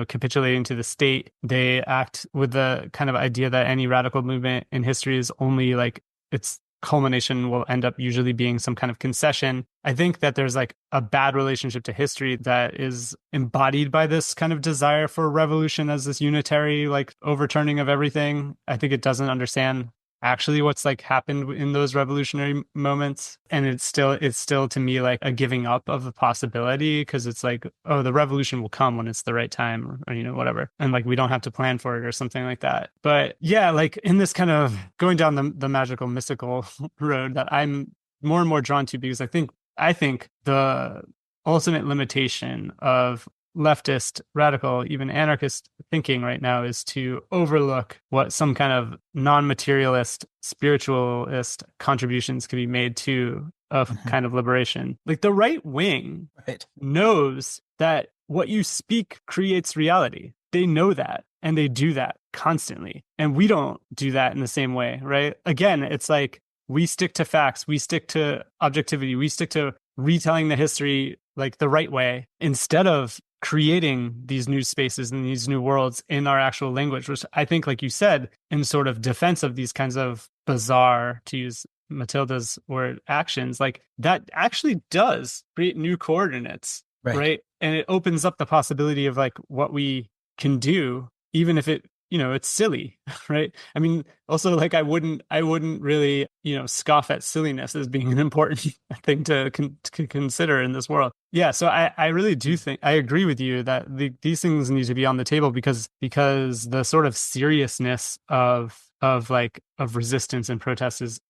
capitulating to the state. They act with the kind of idea that any radical movement in history is only like its culmination will end up usually being some kind of concession. I think that there's like a bad relationship to history that is embodied by this kind of desire for revolution as this unitary like overturning of everything. I think it doesn't understand actually what's like happened in those revolutionary moments, and it's still to me like a giving up of the possibility, because it's like, oh, the revolution will come when it's the right time, or whatever, and like we don't have to plan for it or something like that. But yeah, like in this kind of going down the magical mystical road that I'm more and more drawn to, because I think the ultimate limitation of leftist, radical, even anarchist thinking right now is to overlook what some kind of non-materialist, spiritualist contributions could be made to a kind of liberation. Like the right wing knows that what you speak creates reality. They know that, and they do that constantly. And we don't do that in the same way, right? Again, it's like we stick to facts, we stick to objectivity, we stick to retelling the history like the right way, instead of creating these new spaces and these new worlds in our actual language, which I think, like you said, in sort of defense of these kinds of bizarre, to use Matilda's word, actions, like that actually does create new coordinates, right? And it opens up the possibility of like what we can do, even if it it's silly, right? I mean, also like I wouldn't really, scoff at silliness as being an important thing to consider in this world. Yeah, so I really do think I agree with you that these things need to be on the table because the sort of seriousness of resistance and protest is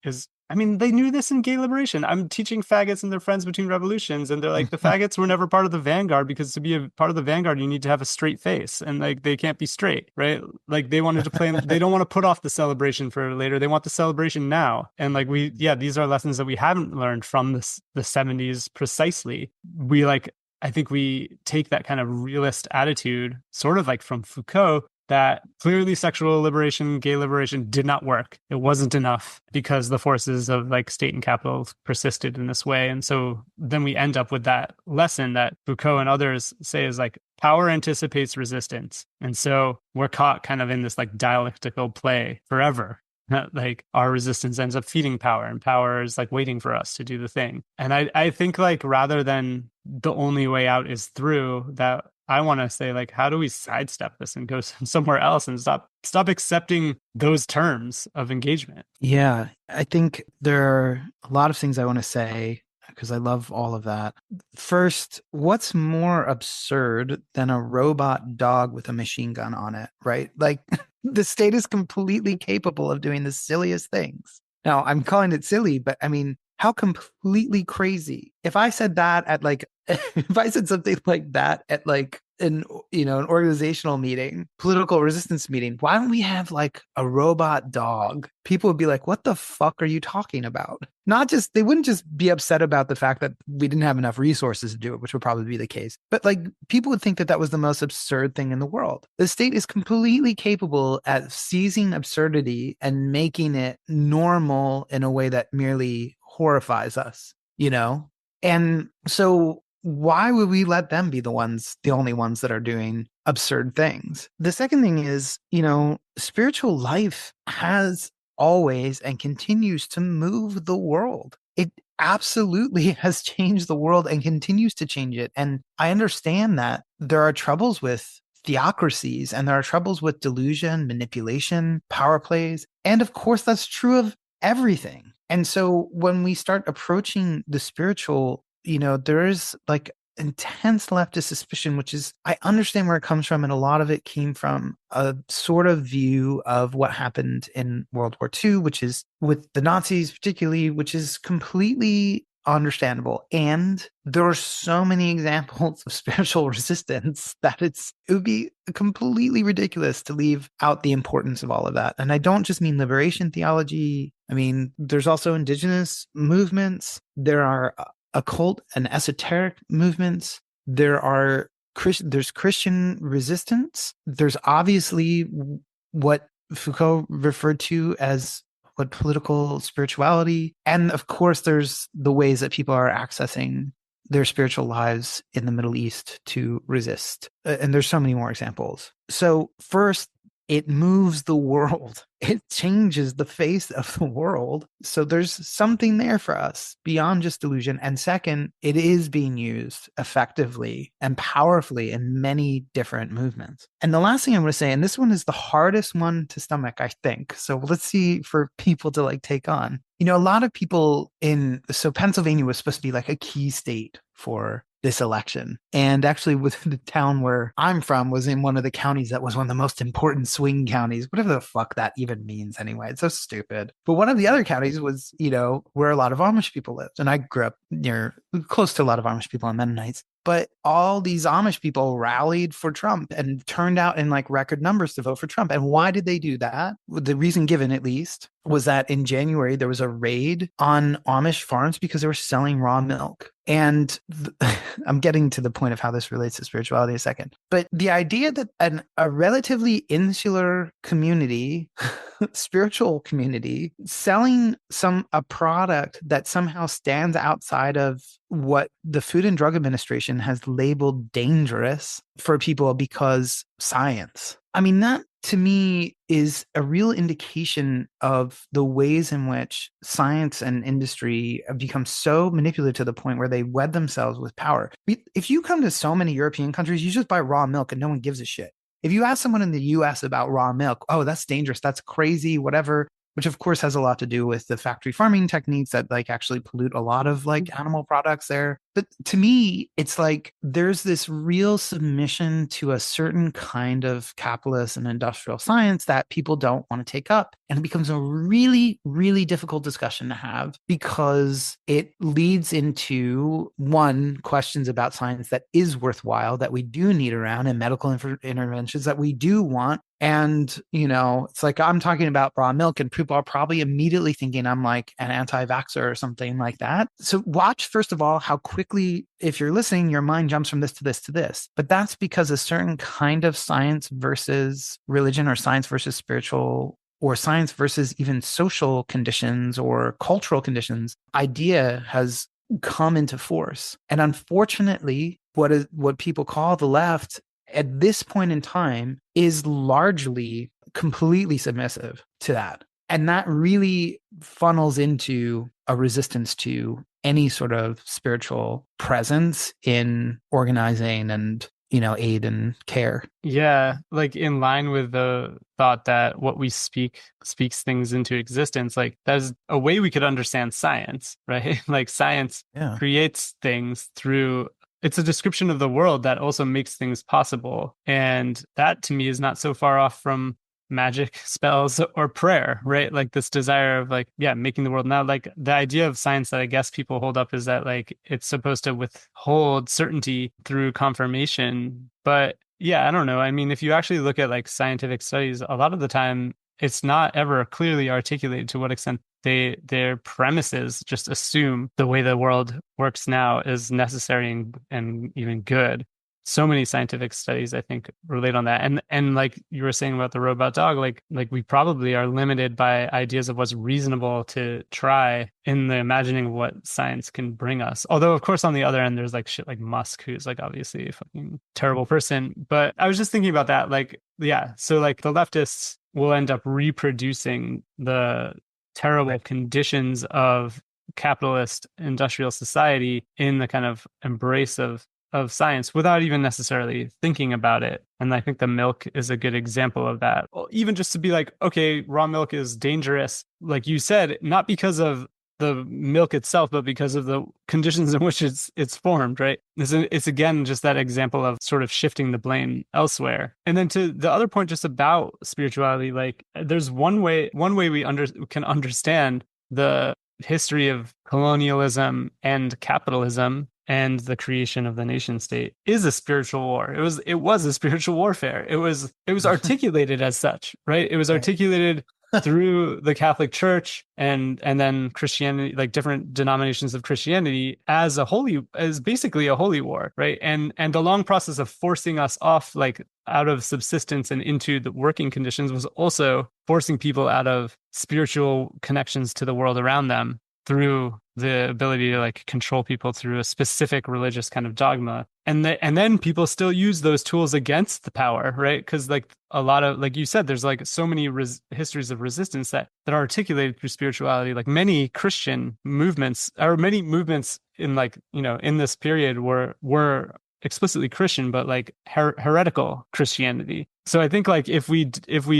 I mean, they knew this in gay liberation. I'm teaching faggots and their friends between revolutions, and they're like, the faggots were never part of the vanguard because to be a part of the vanguard, you need to have a straight face, and like they can't be straight, right? Like they wanted to play. They don't want to put off the celebration for later. They want the celebration now, and like these are lessons that we haven't learned from the 70s precisely. I think we take that kind of realist attitude, sort of like from Foucault, that clearly sexual liberation, gay liberation did not work. It wasn't enough because the forces of like state and capital persisted in this way. And so then we end up with that lesson that Foucault and others say is like power anticipates resistance. And so we're caught kind of in this like dialectical play forever. Like our resistance ends up feeding power, and power is like waiting for us to do the thing. And I think like rather than the only way out is through, that I want to say, like, how do we sidestep this and go somewhere else and stop accepting those terms of engagement? Yeah, I think there are a lot of things I want to say because I love all of that. First, what's more absurd than a robot dog with a machine gun on it, right? Like the state is completely capable of doing the silliest things. Now, I'm calling it silly, but I mean, how completely crazy. If I said that at like, if I said something like that at like an organizational meeting, political resistance meeting, why don't we have like a robot dog? People would be like, what the fuck are you talking about? They wouldn't just be upset about the fact that we didn't have enough resources to do it, which would probably be the case. But like people would think that that was the most absurd thing in the world. The state is completely capable at seizing absurdity and making it normal in a way that merely horrifies us, And so why would we let them be the only ones that are doing absurd things? The second thing is, spiritual life has always and continues to move the world. It absolutely has changed the world and continues to change it. And I understand that there are troubles with theocracies and there are troubles with delusion, manipulation, power plays. And of course, that's true of everything. And so when we start approaching the spiritual, there is like intense leftist suspicion, which is, I understand where it comes from. And a lot of it came from a sort of view of what happened in World War II, which is with the Nazis, particularly, which is completely understandable. And there are so many examples of spiritual resistance that it would be completely ridiculous to leave out the importance of all of that. And I don't just mean liberation theology. I mean, there's also indigenous movements. There are occult and esoteric movements. There's Christian resistance. There's obviously what Foucault referred to as what political spirituality. And of course, there's the ways that people are accessing their spiritual lives in the Middle East to resist. And there's so many more examples. So first, it moves the world. It changes the face of the world. So there's something there for us beyond just delusion. And second, it is being used effectively and powerfully in many different movements. And the last thing I'm going to say, and this one is the hardest one to stomach, I think. So let's see for people to like take on. A lot of people so Pennsylvania was supposed to be like a key state for this election. And actually within the town where I'm from was in one of the counties that was one of the most important swing counties, whatever the fuck that even means anyway. It's so stupid. But one of the other counties was, where a lot of Amish people lived. And I grew up close to a lot of Amish people and Mennonites. But all these Amish people rallied for Trump and turned out in like record numbers to vote for Trump. And why did they do that? The reason given, at least, was that in January, there was a raid on Amish farms because they were selling raw milk. And I'm getting to the point of how this relates to spirituality in a second. But the idea that a relatively insular community, spiritual community, selling a product that somehow stands outside of what the Food and Drug Administration has labeled dangerous for people because science. I mean, that to me is a real indication of the ways in which science and industry have become so manipulative to the point where they wed themselves with power. If you come to so many European countries, you just buy raw milk and no one gives a shit. If you ask someone in the US about raw milk, oh, that's dangerous, that's crazy, whatever, which of course has a lot to do with the factory farming techniques that like actually pollute a lot of like animal products there. But to me, it's like there's this real submission to a certain kind of capitalist and industrial science that people don't want to take up. And it becomes a really, really difficult discussion to have because it leads into one, questions about science that is worthwhile, that we do need around, and medical interventions that we do want. And, it's like I'm talking about raw milk and people are probably immediately thinking I'm like an anti-vaxxer or something like that. So watch, first of all, how quickly, if you're listening, your mind jumps from this to this to this. But that's because a certain kind of science versus religion, or science versus spiritual, or science versus even social conditions or cultural conditions idea has come into force. And unfortunately, what people call the left at this point in time is largely completely submissive to that. And that really funnels into a resistance to any sort of spiritual presence in organizing and, aid and care. Yeah, like in line with the thought that what we speak speaks things into existence. Like that's a way we could understand science, right? Like science creates things through, it's a description of the world that also makes things possible. And that to me is not so far off from magic, spells, or prayer, right? Like this desire of like, making the world now. Like the idea of science that I guess people hold up is that like it's supposed to withhold certainty through confirmation. But I don't know. I mean, if you actually look at like scientific studies, a lot of the time it's not ever clearly articulated to what extent their premises just assume the way the world works now is necessary and even good. So many scientific studies, I think, relate on that. And like you were saying about the robot dog, like we probably are limited by ideas of what's reasonable to try in the imagining of what science can bring us. Although, of course, on the other end, there's like shit like Musk, who's like obviously a fucking terrible person. But I was just thinking about that. Like, so like the leftists will end up reproducing the terrible conditions of capitalist industrial society in the kind of embrace of science without even necessarily thinking about it. And I think the milk is a good example of that. Well, even just to be like, okay, raw milk is dangerous, like you said, not because of the milk itself, but because of the conditions in which it's formed, right? It's again just that example of sort of shifting the blame elsewhere. And then to the other point, just about spirituality, like there's one way we can understand the history of colonialism and capitalism and the creation of the nation state is a spiritual war. It was a spiritual warfare. It was articulated as such, right? It was articulated through the Catholic Church and then Christianity, like different denominations of Christianity, as basically a holy war, right? And the long process of forcing us off, like out of subsistence and into the working conditions, was also forcing people out of spiritual connections to the world around them through the ability to like control people through a specific religious kind of dogma. And then people still use those tools against the power, right? Because like a lot of, like you said, there's like so many histories of resistance that are articulated through spirituality. Like many Christian movements, or many movements in like, in this period were explicitly Christian, but like heretical Christianity. So I think like if we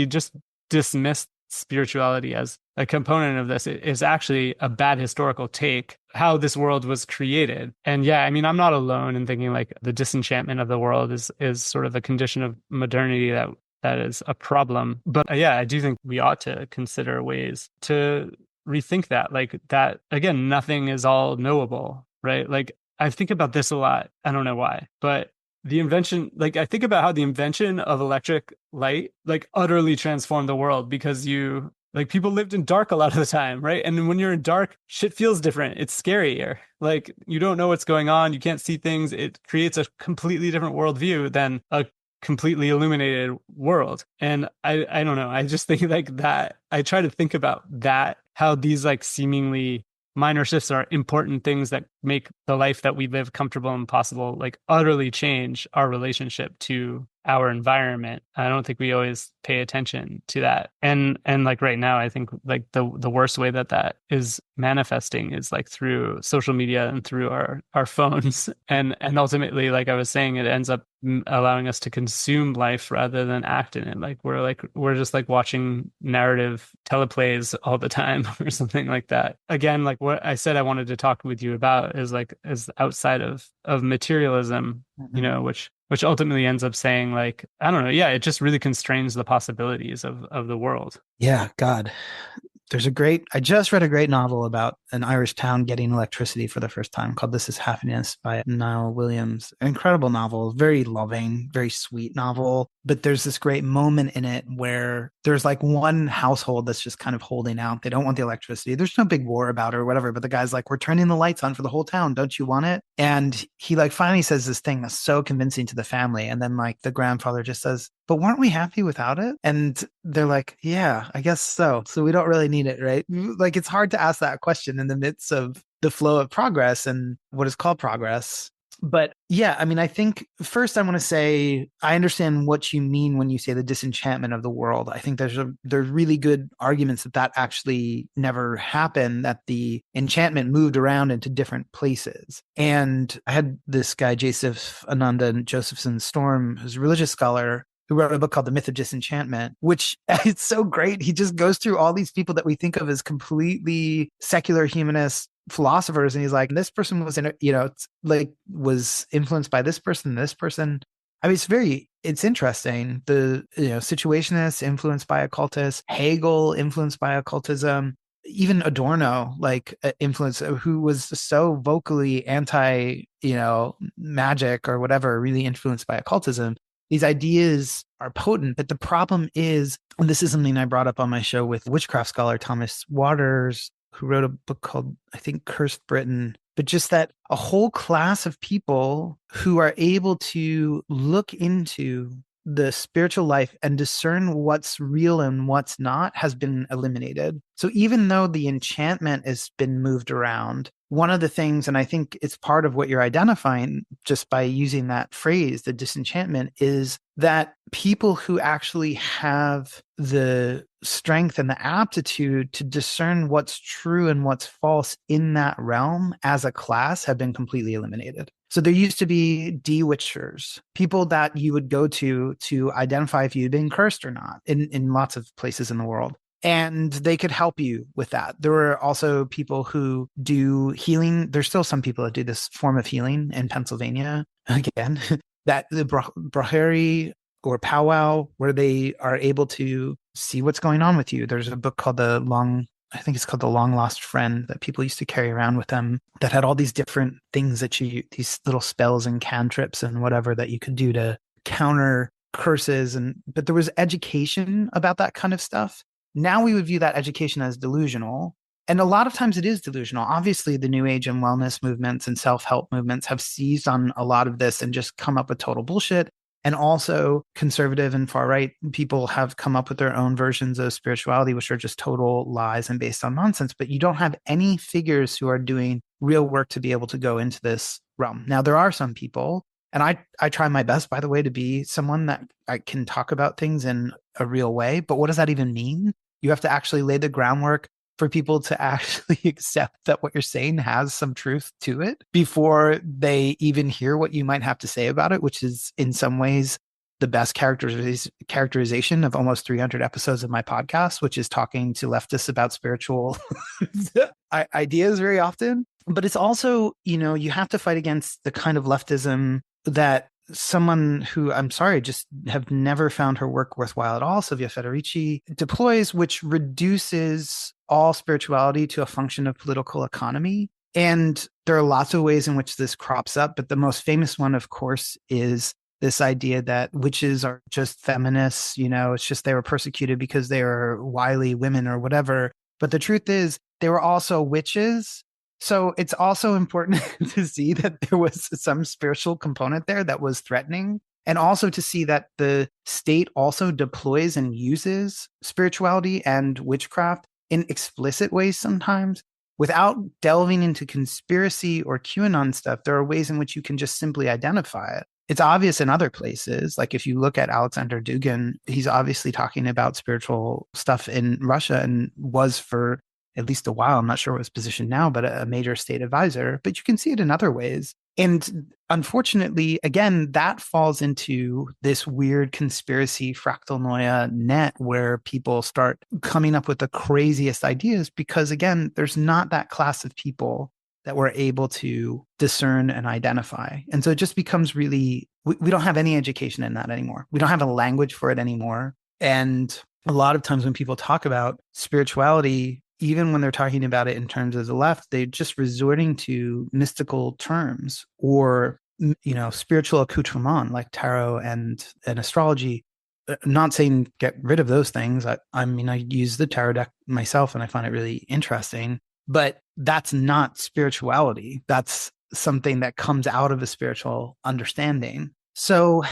just dismiss spirituality as a component of this, it is actually a bad historical take how this world was created. And I mean, I'm not alone in thinking like the disenchantment of the world is sort of a condition of modernity that is a problem. But I do think we ought to consider ways to rethink that, like that again, nothing is all knowable, right? Like I think about this a lot. I don't know why, but the invention, like I think about how the invention of electric light like utterly transformed the world, because people lived in dark a lot of the time, right? And when you're in dark, shit feels different. It's scarier. Like you don't know what's going on. You can't see things. It creates a completely different worldview than a completely illuminated world. And I don't know. I just think like that. I try to think about that, how these like seemingly minor shifts are important things that make the life that we live comfortable and possible, like utterly change our relationship to our environment. I don't think we always pay attention to that. And like right now, I think like the worst way that is manifesting is like through social media and through our phones. And ultimately, like I was saying, it ends up allowing us to consume life rather than act in it. We're just like watching narrative teleplays all the time or something like that. Again, like what I said I wanted to talk with you about is outside of materialism, you know, which ultimately ends up saying like, I don't know, yeah, it just really constrains the possibilities of the world. Yeah, God. I just read a great novel about an Irish town getting electricity for the first time called This Is Happiness by Niall Williams. An incredible novel, very loving, very sweet novel. But there's this great moment in it where there's like one household that's just kind of holding out. They don't want the electricity. There's no big war about it or whatever. But the guy's like, we're turning the lights on for the whole town. Don't you want it? And he like finally says this thing that's so convincing to the family. And then like the grandfather just says, but weren't we happy without it? And they're like, yeah, I guess so. So we don't really need it, right? Like it's hard to ask that question in the midst of the flow of progress and what is called progress. But yeah, I mean, I think first I want to say I understand what you mean when you say the disenchantment of the world. I think there's really good arguments that actually never happened, that the enchantment moved around into different places. And I had this guy, Joseph Ananda Josephson Storm, who's a religious scholar, who wrote a book called The Myth of Disenchantment, which it's so great. He just goes through all these people that we think of as completely secular humanist philosophers. And he's like, this person was, was influenced by this person. I mean, it's interesting. The, Situationists influenced by occultists, Hegel influenced by occultism, even Adorno, influence, who was so vocally anti, magic or whatever, really influenced by occultism. These ideas are potent, but the problem is, and this is something I brought up on my show with witchcraft scholar Thomas Waters, who wrote a book called, I think, Cursed Britain, but just that a whole class of people who are able to look into the spiritual life and discern what's real and what's not has been eliminated. So even though the enchantment has been moved around, one of the things, and I think it's part of what you're identifying just by using that phrase, the disenchantment, is that people who actually have the strength and the aptitude to discern what's true and what's false in that realm as a class have been completely eliminated. So there used to be de-witchers, people that you would go to identify if you'd been cursed or not in lots of places in the world. And they could help you with that. There were also people who do healing. There's still some people that do this form of healing in Pennsylvania. Again, that the Brahari or powwow, where they are able to see what's going on with you. There's a book called The Long Lost Friend that people used to carry around with them that had all these different things these little spells and cantrips and whatever that you could do to counter curses. But there was education about that kind of stuff. Now we would view that education as delusional. And a lot of times it is delusional. Obviously, the New Age and wellness movements and self-help movements have seized on a lot of this and just come up with total bullshit. And also conservative and far-right people have come up with their own versions of spirituality, which are just total lies and based on nonsense. But you don't have any figures who are doing real work to be able to go into this realm. Now, there are some people, and I try my best, by the way, to be someone that I can talk about things in a real way. But what does that even mean? You have to actually lay the groundwork for people to actually accept that what you're saying has some truth to it before they even hear what you might have to say about it, which is in some ways the best characterization of almost 300 episodes of my podcast, which is talking to leftists about spiritual ideas very often. But it's also, you have to fight against the kind of leftism that someone who, I'm sorry, just have never found her work worthwhile at all, Silvia Federici, deploys, which reduces all spirituality to a function of political economy. And there are lots of ways in which this crops up, but the most famous one, of course, is this idea that witches are just feminists, it's just they were persecuted because they were wily women or whatever. But the truth is, they were also witches. So it's also important to see that there was some spiritual component there that was threatening, and also to see that the state also deploys and uses spirituality and witchcraft in explicit ways sometimes. Without delving into conspiracy or QAnon stuff, there are ways in which you can just simply identify it. it's obvious in other places. Like if you look at Alexander Dugin, he's obviously talking about spiritual stuff in Russia and was for at least a while. I'm not sure what his position now, but a major state advisor. But you can see it in other ways. And unfortunately, again, that falls into this weird conspiracy fractalnoia net where people start coming up with the craziest ideas because, again, there's not that class of people that we're able to discern and identify. And so it just becomes really, we don't have any education in that anymore. We don't have a language for it anymore. And a lot of times when people talk about spirituality, even when they're talking about it in terms of the left, they're just resorting to mystical terms or, spiritual accoutrement like tarot and astrology. I'm not saying get rid of those things. I mean, I use the tarot deck myself and I find it really interesting. But that's not spirituality. That's something that comes out of a spiritual understanding. So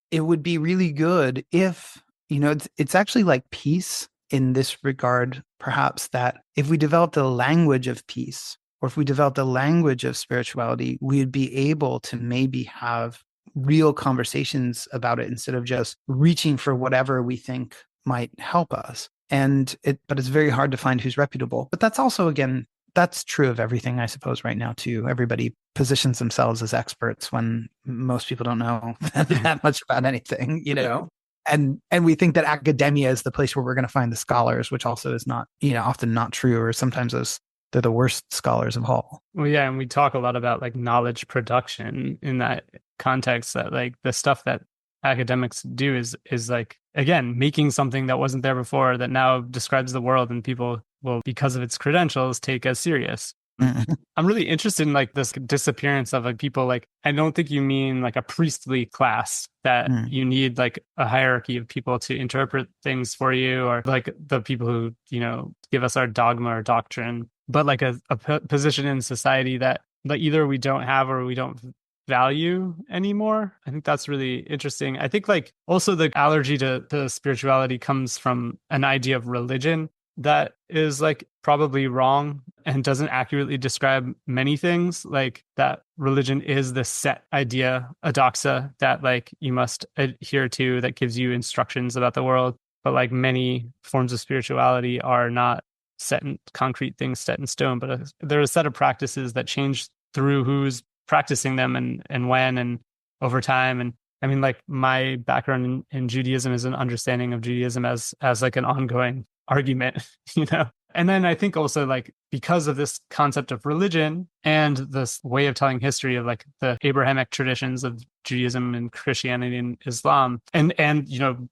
it would be really good if, it's actually like peace in this regard, perhaps, that if we developed a language of peace or if we developed a language of spirituality, we'd be able to maybe have real conversations about it instead of just reaching for whatever we think might help us. But it's very hard to find who's reputable. But that's also, again, that's true of everything, I suppose, right now, too. Everybody positions themselves as experts when most people don't know that much about anything, And we think that academia is the place where we're going to find the scholars, which also is not, often not true, or sometimes they're the worst scholars of all. Well, yeah, and we talk a lot about like knowledge production in that context, that like the stuff that academics do is like, again, making something that wasn't there before that now describes the world and people will, because of its credentials, take as serious. Mm-hmm. I'm really interested in like this disappearance of like people. Like, I don't think you mean like a priestly class that you need like a hierarchy of people to interpret things for you, or like the people who, give us our dogma or doctrine, but like a position in society that like either we don't have or we don't value anymore. I think that's really interesting. I think like also the allergy to spirituality comes from an idea of religion that is like probably wrong and doesn't accurately describe many things. Like that religion is the set idea, a doxa, that like you must adhere to, that gives you instructions about the world. But like many forms of spirituality are not set in concrete things set in stone, but there are a set of practices that change through who's practicing them and when and over time. And I mean, like my background in Judaism is an understanding of Judaism as like an ongoing argument, And then I think also like because of this concept of religion and this way of telling history of like the Abrahamic traditions of Judaism and Christianity and Islam, and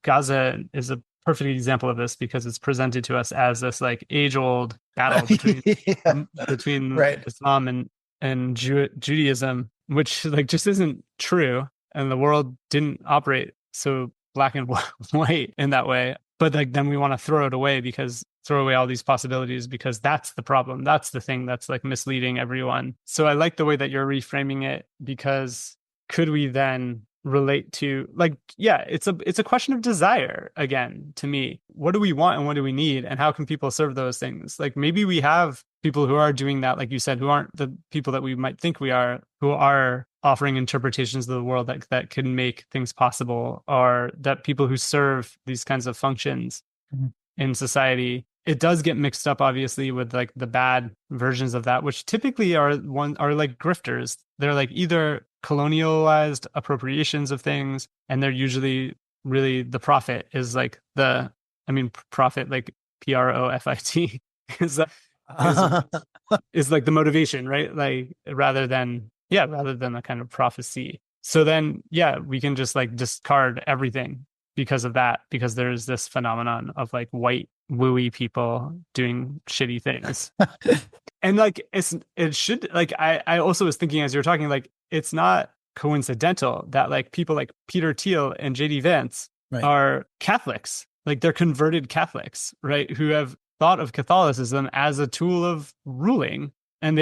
Gaza is a perfect example of this because it's presented to us as this like age-old battle between right. Islam and Judaism, which like just isn't true, and the world didn't operate so black and white in that way. But like then we want to throw away all these possibilities because that's the problem. That's the thing that's like misleading everyone. So I like the way that you're reframing it, because could we then relate to like, yeah, it's a question of desire again, to me. What do we want and what do we need, and how can people serve those things? Like maybe we have people who are doing that, like you said, who aren't the people that we might think we are, who are offering interpretations of the world that can make things possible, or that people who serve these kinds of functions in society. It does get mixed up, obviously, with like the bad versions of that, which typically are like grifters. They're like either colonialized appropriations of things, and they're usually really the profit is like profit, like profit is like the motivation, right? Like rather than a kind of prophecy. So then, we can just like discard everything because of that, because there's this phenomenon of like white wooey people doing shitty things. And like it should, like I also was thinking as you were talking, like it's not coincidental that like people like Peter Thiel and JD Vance are Catholics. Like they're converted Catholics, right? Who have thought of Catholicism as a tool of ruling. And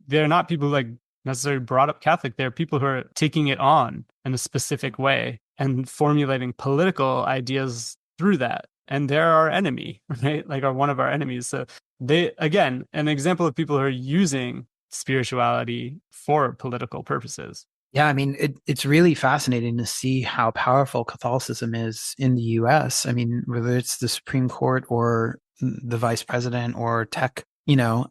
they're not people who like necessarily brought up Catholic. They're people who are taking it on in a specific way and formulating political ideas through that. And they're our enemy, right? Like are one of our enemies. So they, again, an example of people who are using spirituality for political purposes. Yeah, I mean, it's really fascinating to see how powerful Catholicism is in the US. I mean, whether it's the Supreme Court or the vice president or tech, and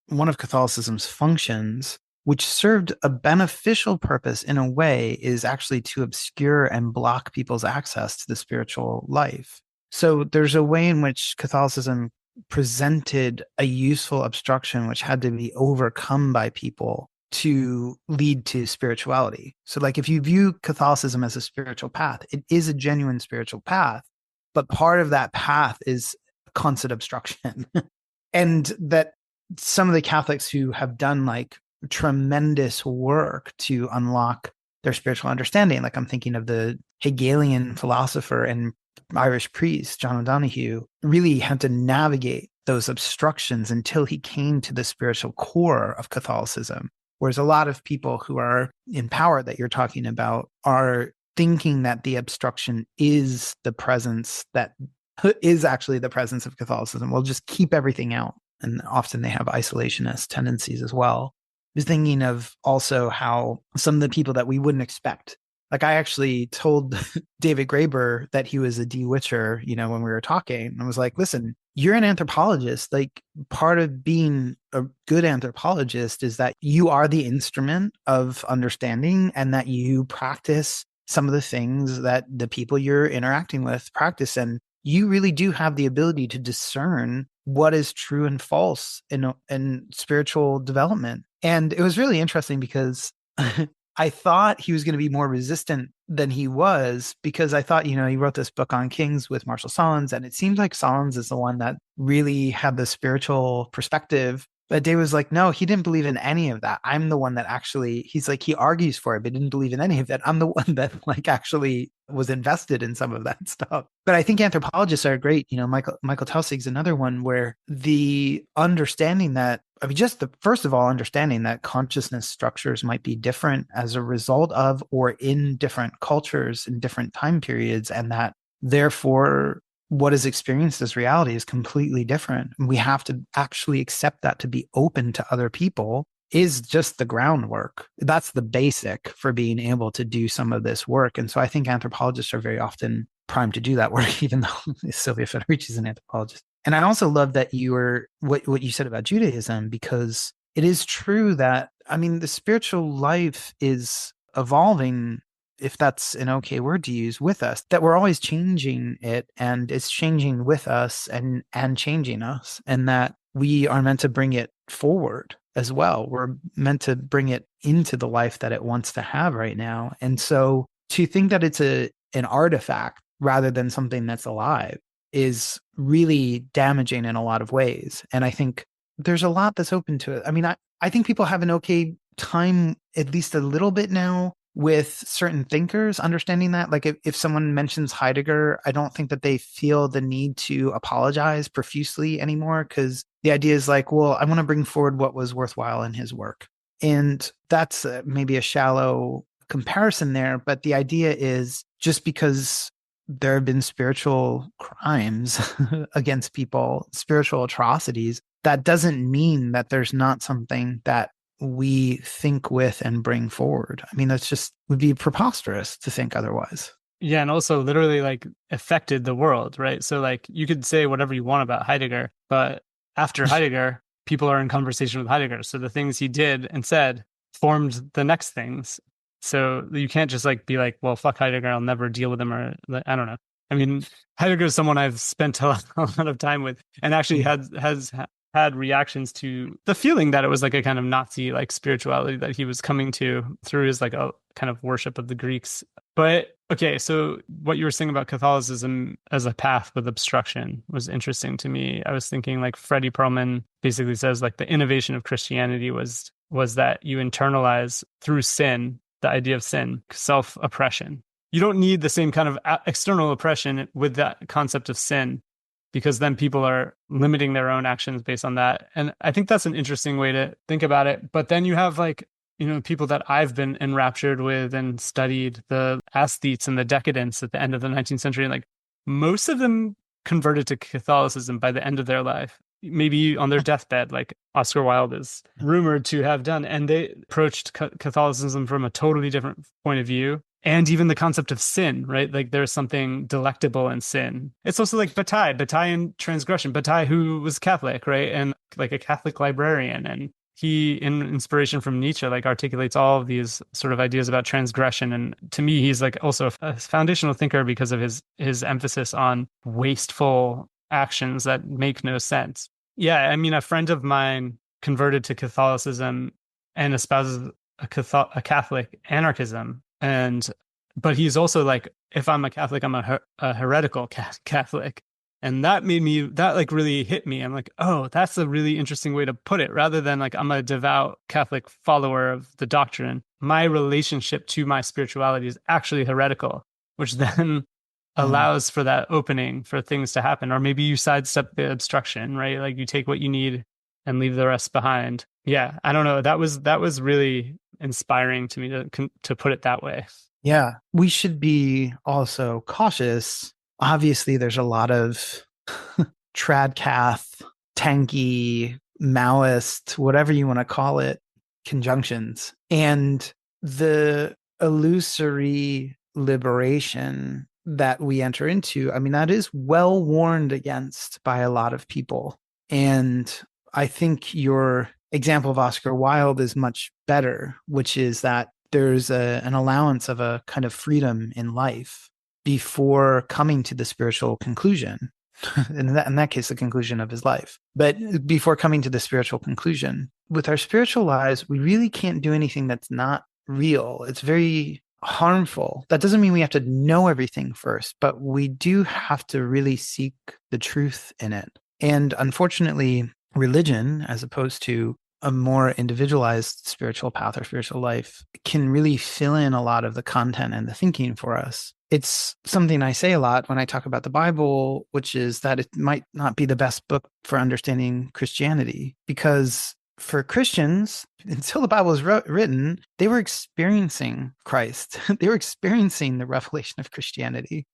one of Catholicism's functions, which served a beneficial purpose in a way, is actually to obscure and block people's access to the spiritual life. So there's a way in which Catholicism presented a useful obstruction which had to be overcome by people to lead to spirituality. So, like, if you view Catholicism as a spiritual path, it is a genuine spiritual path, but part of that path is constant obstruction. And that some of the Catholics who have done like tremendous work to unlock their spiritual understanding, like I'm thinking of the Hegelian philosopher and Irish priest, John O'Donoghue, really had to navigate those obstructions until he came to the spiritual core of Catholicism. Whereas a lot of people who are in power that you're talking about are thinking that the obstruction is the presence that is actually the presence of Catholicism. We'll just keep everything out. And often they have isolationist tendencies as well. I was thinking of also how some of the people that we wouldn't expect. Like, I actually told David Graeber that he was a de-witcher, when we were talking. I was like, listen, you're an anthropologist. Like, part of being a good anthropologist is that you are the instrument of understanding and that you practice some of the things that the people you're interacting with practice. And you really do have the ability to discern what is true and false in spiritual development. And it was really interesting because I thought he was going to be more resistant than he was, because I thought, he wrote this book on kings with Marshall Sahlins, and it seemed like Sahlins is the one that really had the spiritual perspective. But Dave was like, no, he didn't believe in any of that. I'm the one that actually, he's like, he argues for it, but didn't believe in any of that. I'm the one that like actually was invested in some of that stuff. But I think anthropologists are great. Michael Tausig's another one where the understanding that, just the first of all, understanding that consciousness structures might be different as a result of or in different cultures in different time periods, and that therefore what is experienced as reality is completely different. And we have to actually accept that to be open to other people is just the groundwork. That's the basic for being able to do some of this work. And so I think anthropologists are very often primed to do that work, even though Sylvia Federici is an anthropologist. And I also love that what you said about Judaism, because it is true that, the spiritual life is evolving, if that's an okay word to use, with us, that we're always changing it, and it's changing with us and changing us, and that we are meant to bring it forward as well. We're meant to bring it into the life that it wants to have right now. And so to think that it's an artifact rather than something that's alive is really damaging in a lot of ways. And I think there's a lot that's open to it. I think people have an okay time, at least a little bit now, with certain thinkers understanding that. Like, if someone mentions Heidegger, I don't think that they feel the need to apologize profusely anymore, because the idea is like, well, I want to bring forward what was worthwhile in his work. And that's maybe a shallow comparison there. But the idea is, just because there have been spiritual crimes against people, spiritual atrocities, that doesn't mean that there's not something that we think with and bring forward. That's just would be preposterous to think otherwise. Yeah, and also literally like affected the world, right? So like you could say whatever you want about Heidegger, but after Heidegger, people are in conversation with Heidegger. So the things he did and said formed the next things. So you can't just like be like, well, fuck Heidegger, I'll never deal with him, or I don't know. Heidegger is someone I've spent a lot of time with, and actually has had reactions to the feeling that it was like a kind of Nazi like spirituality that he was coming to through his like a kind of worship of the Greeks. But okay, so what you were saying about Catholicism as a path with obstruction was interesting to me. I was thinking like Freddie Perlman basically says like the innovation of Christianity was that you internalize through sin, the idea of sin, self-oppression. You don't need the same kind of external oppression with that concept of sin, because then people are limiting their own actions based on that. And I think that's an interesting way to think about it. But then you have like, people that I've been enraptured with and studied, the aesthetes and the decadents at the end of the 19th century. And like most of them converted to Catholicism by the end of their life. maybe on their deathbed, like Oscar Wilde is rumored to have done. And they approached Catholicism from a totally different point of view. And even the concept of sin, right? Like there's something delectable in sin. It's also like Bataille and transgression. Bataille, who was Catholic, right? And like a Catholic librarian. And he, in inspiration from Nietzsche, like articulates all of these sort of ideas about transgression. And to me, he's like also a foundational thinker because of his emphasis on wasteful actions that make no sense. Yeah, I mean, a friend of mine converted to Catholicism and espouses a Catholic anarchism. But he's also like, if I'm a Catholic, I'm a heretical Catholic. And that like really hit me. I'm like, oh, that's a really interesting way to put it. Rather than like, I'm a devout Catholic follower of the doctrine, my relationship to my spirituality is actually heretical, which then allows for that opening for things to happen. Or maybe you sidestep the obstruction, right? Like you take what you need and leave the rest behind. Yeah, I don't know. That was really inspiring to me to put it that way. Yeah, we should be also cautious. Obviously, there's a lot of tradcath, tanky, Maoist, whatever you want to call it, conjunctions. And the illusory liberation that we enter into, I mean, that is well warned against by a lot of people. And I think your example of Oscar Wilde is much better, which is that there's an allowance of a kind of freedom in life before coming to the spiritual conclusion. In that case, the conclusion of his life. But before coming to the spiritual conclusion, with our spiritual lives, we really can't do anything that's not real. It's very harmful. That doesn't mean we have to know everything first, but we do have to really seek the truth in it. And unfortunately, religion, as opposed to a more individualized spiritual path or spiritual life, can really fill in a lot of the content and the thinking for us. It's something I say a lot when I talk about the Bible, which is that it might not be the best book for understanding Christianity, because for Christians, until the Bible was written, they were experiencing Christ. They were experiencing the revelation of Christianity.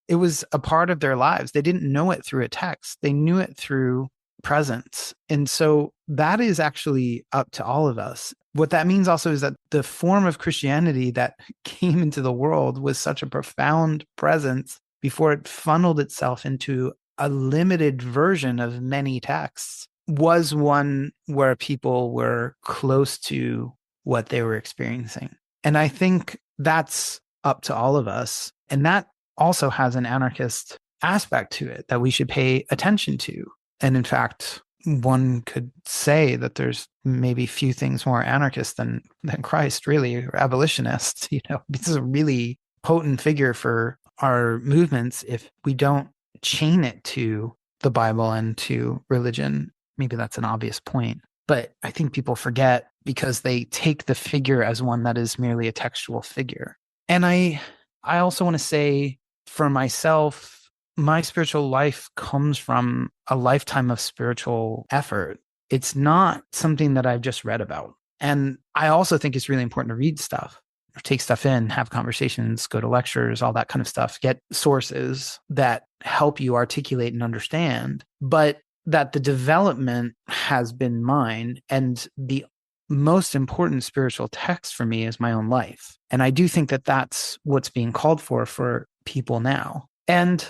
It was a part of their lives. They didn't know it through a text. They knew it through presence. And so that is actually up to all of us. What that means also is that the form of Christianity that came into the world was such a profound presence before it funneled itself into a limited version of many texts, was one where people were close to what they were experiencing. And I think that's up to all of us. And that also has an anarchist aspect to it that we should pay attention to. And in fact, one could say that there's maybe few things more anarchist than Christ, really, or abolitionists. This is a really potent figure for our movements if we don't chain it to the Bible and to religion. Maybe that's an obvious point. But I think people forget because they take the figure as one that is merely a textual figure. And I also want to say for myself, my spiritual life comes from a lifetime of spiritual effort. It's not something that I've just read about. And I also think it's really important to read stuff, take stuff in, have conversations, go to lectures, all that kind of stuff, get sources that help you articulate and understand, but that the development has been mine. And the most important spiritual text for me is my own life. And I do think that that's what's being called for people now. And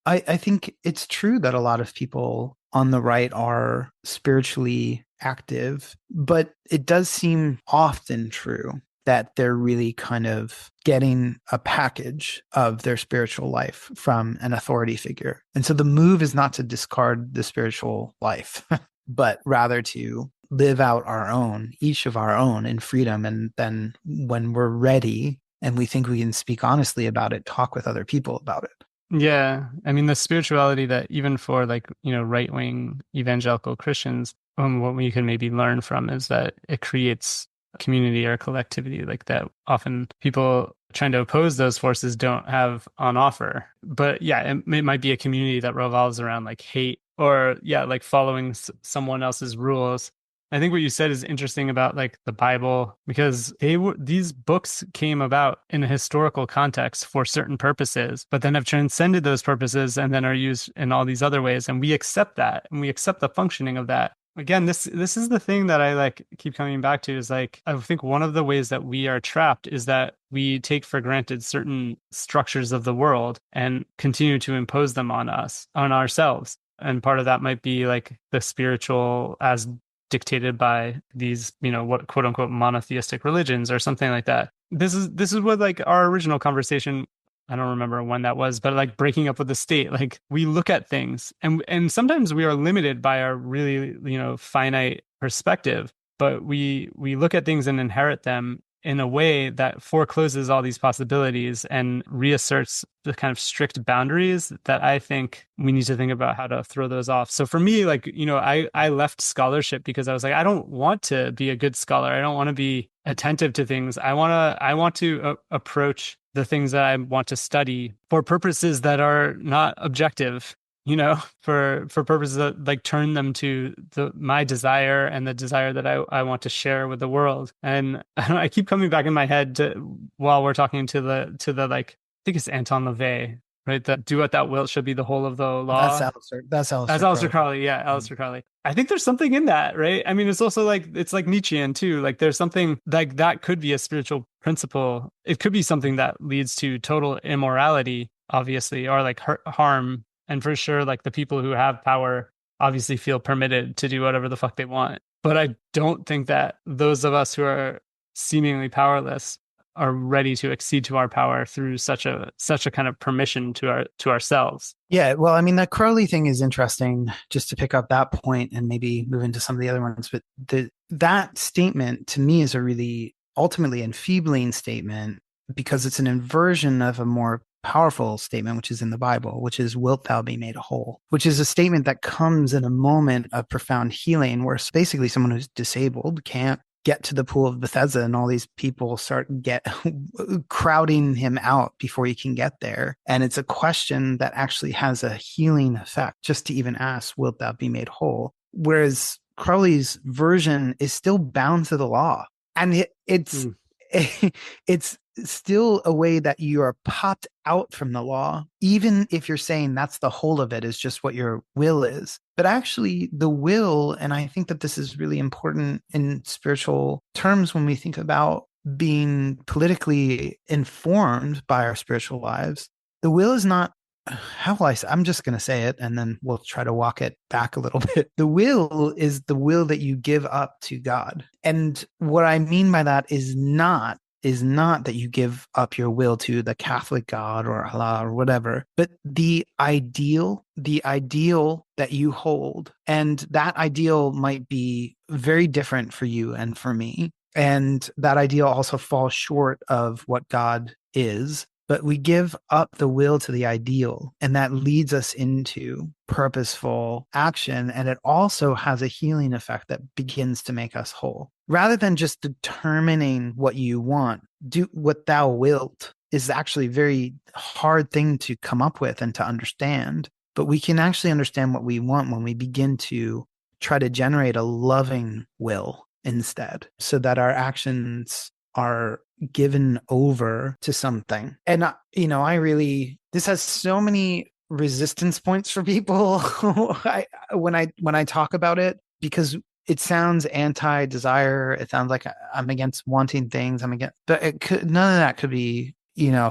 I think it's true that a lot of people on the right are spiritually active, but it does seem often true that they're really kind of getting a package of their spiritual life from an authority figure. And so the move is not to discard the spiritual life, but rather to live out our own, each of our own in freedom. And then when we're ready and we think we can speak honestly about it, talk with other people about it. Yeah. I mean, the spirituality that even for right-wing evangelical Christians, what we can maybe learn from is that it creates community or collectivity like that. Often people trying to oppose those forces don't have on offer. But yeah, it might be a community that revolves around like hate or like following someone else's rules. I think what you said is interesting about like the Bible, because these books came about in a historical context for certain purposes, but then have transcended those purposes and then are used in all these other ways. And we accept that, and we accept the functioning of that. Again, this is the thing that I like keep coming back to, is like, I think one of the ways that we are trapped is that we take for granted certain structures of the world and continue to impose them on ourselves. And part of that might be like the spiritual as dictated by these, what quote unquote monotheistic religions or something like that. This is what like our original conversation, I don't remember when that was, but like breaking up with the state, like we look at things and sometimes we are limited by our really, finite perspective, but we look at things and inherit them in a way that forecloses all these possibilities and reasserts the kind of strict boundaries that I think we need to think about how to throw those off. So for me, like, I left scholarship because I was like, I don't want to be a good scholar. I don't want to be attentive to things. I want to approach the things that I want to study for purposes that are not objective, for purposes that like turn them to my desire and the desire that I want to share with the world. And I keep coming back in my head while we're talking to the like, I think it's Anton LaVey, right? That do what thou wilt shall be the whole of the law. That's Aleister Crowley. Yeah, Aleister Crowley. I think there's something in that, right? I mean, it's also like, it's like Nietzschean too. Like there's something like that could be a spiritual principle. It could be something that leads to total immorality, obviously, or like harm. And for sure, like the people who have power obviously feel permitted to do whatever the fuck they want. But I don't think that those of us who are seemingly powerless are ready to accede to our power through such a kind of permission to ourselves. Yeah, well, I mean, that Crowley thing is interesting, just to pick up that point and maybe move into some of the other ones. But that statement to me is a really ultimately enfeebling statement, because it's an inversion of a more powerful statement, which is in the Bible, which is, wilt thou be made whole, which is a statement that comes in a moment of profound healing, where basically someone who's disabled can't get to the pool of Bethesda, and all these people start crowding him out before he can get there. And it's a question that actually has a healing effect, just to even ask, wilt thou be made whole? Whereas Crowley's version is still bound to the law. And it's still a way that you are popped out from the law, even if you're saying that's the whole of it, is just what your will is. But actually the will, and I think that this is really important in spiritual terms when we think about being politically informed by our spiritual lives, the will is not, how will I say, I'm just going to say it and then we'll try to walk it back a little bit. The will is the will that you give up to God. And what I mean by that is not that you give up your will to the Catholic God or Allah or whatever, but the ideal that you hold. And that ideal might be very different for you and for me. And that ideal also falls short of what God is. But we give up the will to the ideal, and that leads us into purposeful action. And it also has a healing effect that begins to make us whole. Rather than just determining what you want, do what thou wilt is actually a very hard thing to come up with and to understand. But we can actually understand what we want when we begin to try to generate a loving will instead, so that our actions are given over to something. And this has so many resistance points for people when I talk about it, because it sounds anti-desire. It sounds like I'm against wanting things. But none of that could be,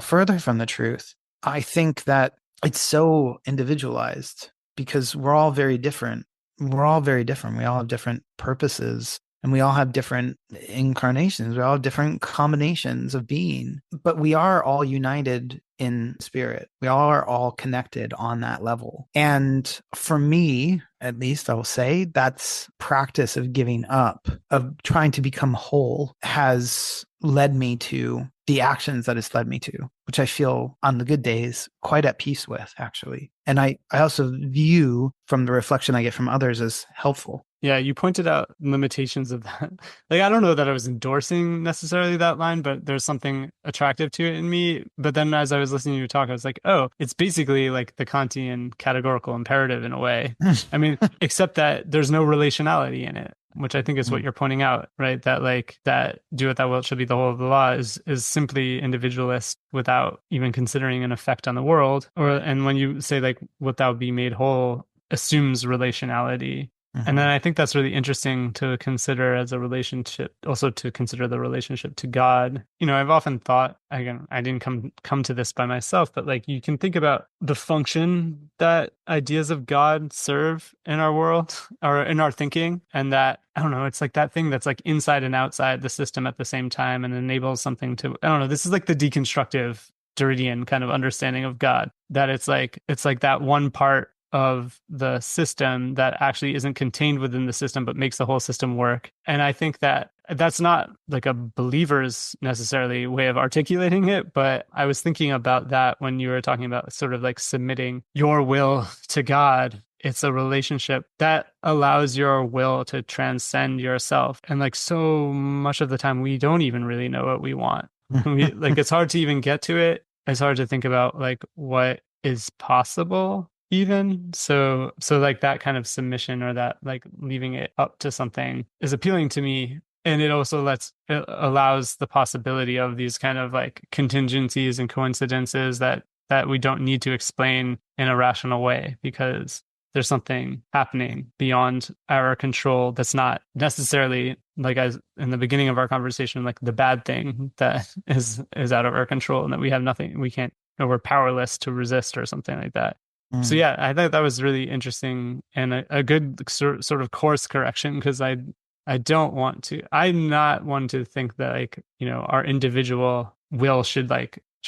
further from the truth. I think that it's so individualized because we're all very different. We all have different purposes. And we all have different incarnations. We all have different combinations of being, but we are all united in spirit. We are all connected on that level. And for me, at least I will say, that's practice of giving up, of trying to become whole, has led me to the actions that it's led me to, which I feel on the good days quite at peace with, actually. And I also view from the reflection I get from others as helpful. Yeah, you pointed out limitations of that. Like, I don't know that I was endorsing necessarily that line, but there's something attractive to it in me. But then as I was listening to you talk, I was like, oh, it's basically like the Kantian categorical imperative in a way. I mean, except that there's no relationality in it. which I think is what you're pointing out, right? That like that do what thou wilt shall be the whole of the law is simply individualist without even considering an effect on the world. And when you say like wilt thou be made whole assumes relationality. And then I think that's really interesting to consider as a relationship, also to consider the relationship to God. You know, I've often thought, again, I didn't come to this by myself, but like you can think about the function that ideas of God serve in our world or in our thinking. And that, I don't know, it's like that thing that's like inside and outside the system at the same time and enables something to, I don't know, this is like the deconstructive Derridian kind of understanding of God, that it's like that one part of the system that actually isn't contained within the system, but makes the whole system work. And I think that that's not like a believer's necessarily way of articulating it, but I was thinking about that when you were talking about sort of like submitting your will to God. It's a relationship that allows your will to transcend yourself. And like so much of the time, we don't even really know what we want. Like it's hard to even get to it. It's hard to think about like what is possible even. So like that kind of submission or that like leaving it up to something is appealing to me. And it also it allows the possibility of these kind of like contingencies and coincidences that we don't need to explain in a rational way, because there's something happening beyond our control that's not necessarily, like as in the beginning of our conversation, like the bad thing that is out of our control and that we have nothing, we can't, or we're powerless to resist or something like that. So yeah, I thought that was really interesting and a good sort of course correction, because I'm not one to think that like, you know, our individual will should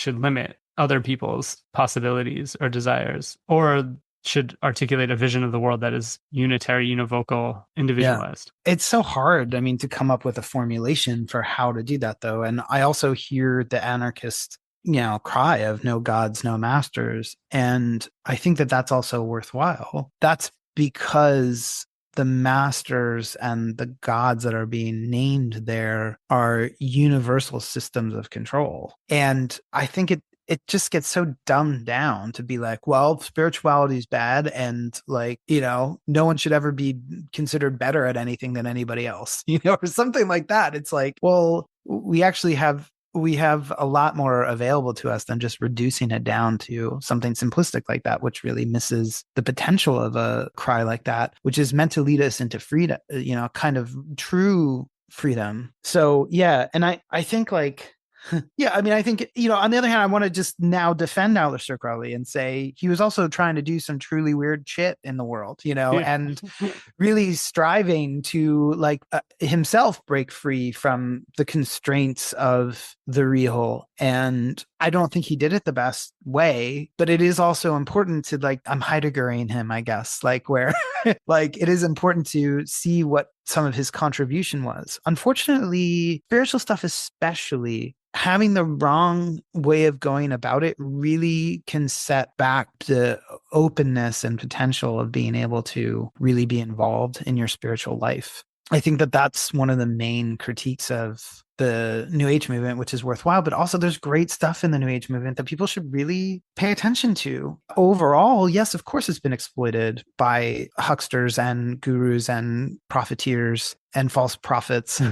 limit other people's possibilities or desires, or should articulate a vision of the world that is unitary, univocal, individualized. Yeah. It's so hard, I mean, to come up with a formulation for how to do that, though. And I also hear the anarchist, you know, cry of no gods, no masters. And I think that that's also worthwhile. That's because the masters and the gods that are being named there are universal systems of control. And I think it just gets so dumbed down to be like, well, spirituality is bad and like, you know, no one should ever be considered better at anything than anybody else, you know, or something like that. It's like, well, we have a lot more available to us than just reducing it down to something simplistic like that, which really misses the potential of a cry like that, which is meant to lead us into freedom, you know, kind of true freedom. So yeah. And I think like, yeah, I mean, I think, you know, on the other hand, I want to just now defend Aleister Crowley and say he was also trying to do some truly weird shit in the world, you know, and really striving to like himself break free from the constraints of the real. And I don't think he did it the best way, but it is also important to like, I'm Heideggering him, I guess, like where like it is important to see what some of his contribution was. Unfortunately, spiritual stuff, especially, having the wrong way of going about it really can set back the openness and potential of being able to really be involved in your spiritual life. I think that that's one of the main critiques of the New Age movement, which is worthwhile, but also there's great stuff in the New Age movement that people should really pay attention to. Overall, yes, of course, it's been exploited by hucksters and gurus and profiteers and false prophets,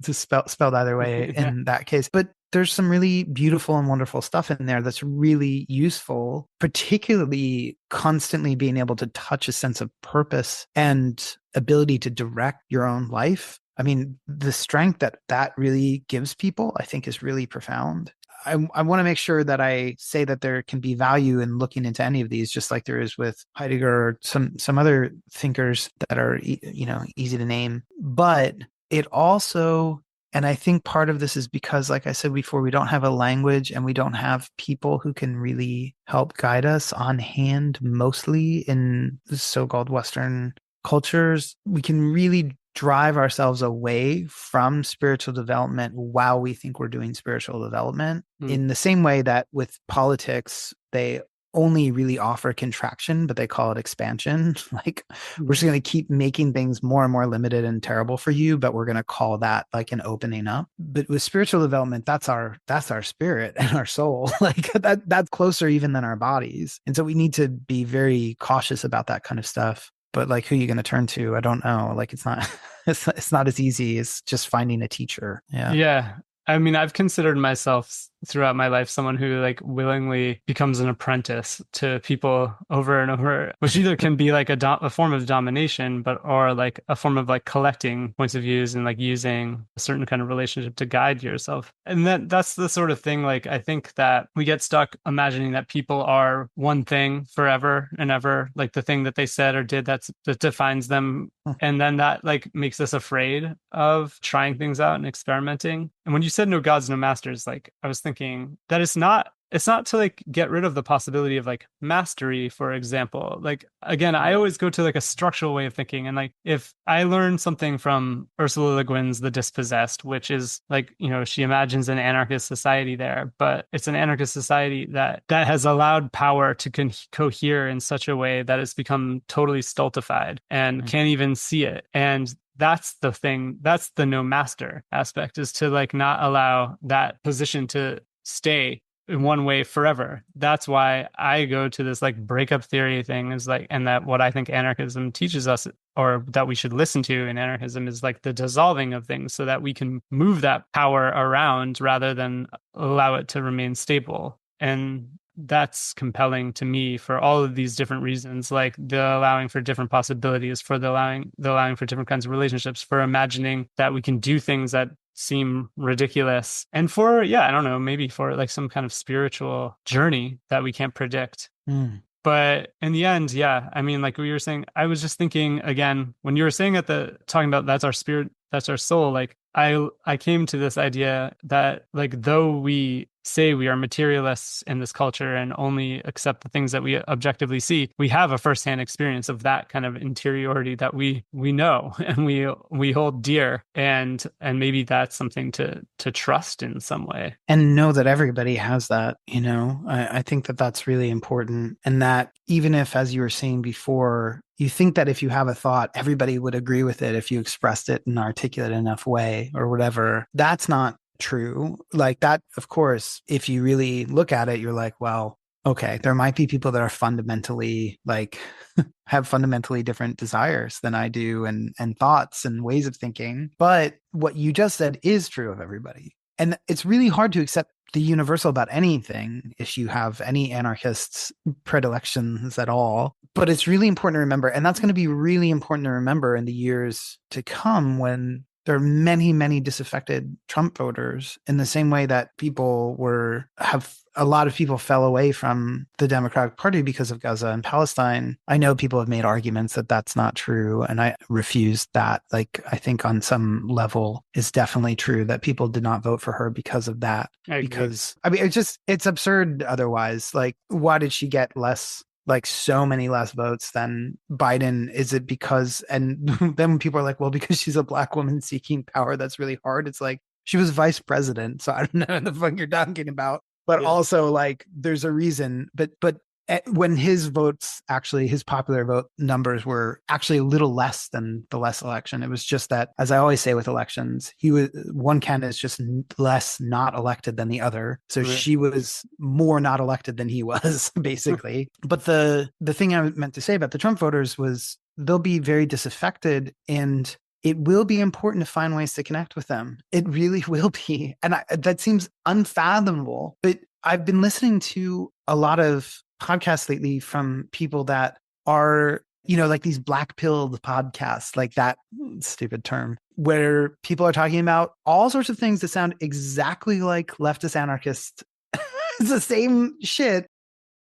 to spelled either way in that case. But there's some really beautiful and wonderful stuff in there that's really useful, particularly constantly being able to touch a sense of purpose and ability to direct your own life. I mean, the strength that really gives people, I think, is really profound. I want to make sure that I say that there can be value in looking into any of these, just like there is with Heidegger or some other thinkers that are, you know, easy to name. But it also, and I think part of this is because, like I said before, we don't have a language and we don't have people who can really help guide us on hand, mostly in the so-called Western cultures. We can really drive ourselves away from spiritual development while we think we're doing spiritual development, in the same way that with politics, they only really offer contraction, but they call it expansion. Like, we're just going to keep making things more and more limited and terrible for you, but we're going to call that like an opening up. But with spiritual development, that's our spirit and our soul. Like that's closer even than our bodies. And so we need to be very cautious about that kind of stuff. But like, who are you going to turn to? I don't know. Like, it's not it's not as easy as just finding a teacher. Yeah. Yeah. I mean, I've considered myself throughout my life someone who like willingly becomes an apprentice to people over and over, which either can be like a form of domination, but or like a form of like collecting points of views and like using a certain kind of relationship to guide yourself. And that's the sort of thing, like, I think that we get stuck imagining that people are one thing forever and ever, like the thing that they said or did that defines them. And then that like makes us afraid of trying things out and experimenting. And when you said no gods, no masters, like I was thinking that it's not to like get rid of the possibility of like mastery, for example. Like, again, I always go to like a structural way of thinking. And like, if I learn something from Ursula Le Guin's The Dispossessed, which is like, you know, she imagines an anarchist society there, but it's an anarchist society that has allowed power to cohere in such a way that it's become totally stultified and can't even see it. And that's the thing. That's the no master aspect, is to like not allow that position to stay in one way forever. That's why I go to this like breakup theory thing, is like, and that what I think anarchism teaches us, or that we should listen to in anarchism, is like the dissolving of things so that we can move that power around rather than allow it to remain stable. And that's compelling to me for all of these different reasons, like the allowing for different possibilities, for the allowing for different kinds of relationships, for imagining that we can do things that seem ridiculous, and for, I don't know, maybe for like some kind of spiritual journey that we can't predict. But in the end, I mean, like we were saying, I was just thinking again, when you were saying talking about that's our spirit, that's our soul, like I came to this idea that like, though we say we are materialists in this culture and only accept the things that we objectively see, we have a firsthand experience of that kind of interiority that we know and we hold dear, and maybe that's something to trust in some way, and know that everybody has that. You know, I think that that's really important, and that even if, as you were saying before, you think that if you have a thought, everybody would agree with it if you expressed it in an articulate enough way or whatever, that's not true. Like that, of course, if you really look at it, you're like, well, okay, there might be people that are fundamentally like have fundamentally different desires than I do, and thoughts and ways of thinking. But what you just said is true of everybody. And it's really hard to accept the universal about anything if you have any anarchists' predilections at all. But it's really important to remember, and that's going to be really important to remember in the years to come, when there are many, many disaffected Trump voters, in the same way that a lot of people fell away from the Democratic Party because of Gaza and Palestine. I know people have made arguments that that's not true, and I refuse that. Like, I think on some level it's definitely true that people did not vote for her because of that. Because, I mean, it's absurd otherwise. Like, why did she get so many less votes than Biden? Is it because, and then when people are like, well, because she's a Black woman seeking power, that's really hard. It's like, she was vice president, so I don't know what the fuck you're talking about. But also, like, there's a reason. But when his popular vote numbers were actually a little less than the last election, it was just that, as I always say with elections, one candidate is just less not elected than the other. So she was more not elected than he was, basically. But the thing I meant to say about the Trump voters was they'll be very disaffected, and it will be important to find ways to connect with them. It really will be. And that seems unfathomable. But I've been listening to a lot of podcasts lately from people that are, like these black-pilled podcasts, like that stupid term, where people are talking about all sorts of things that sound exactly like leftist anarchists. It's the same shit,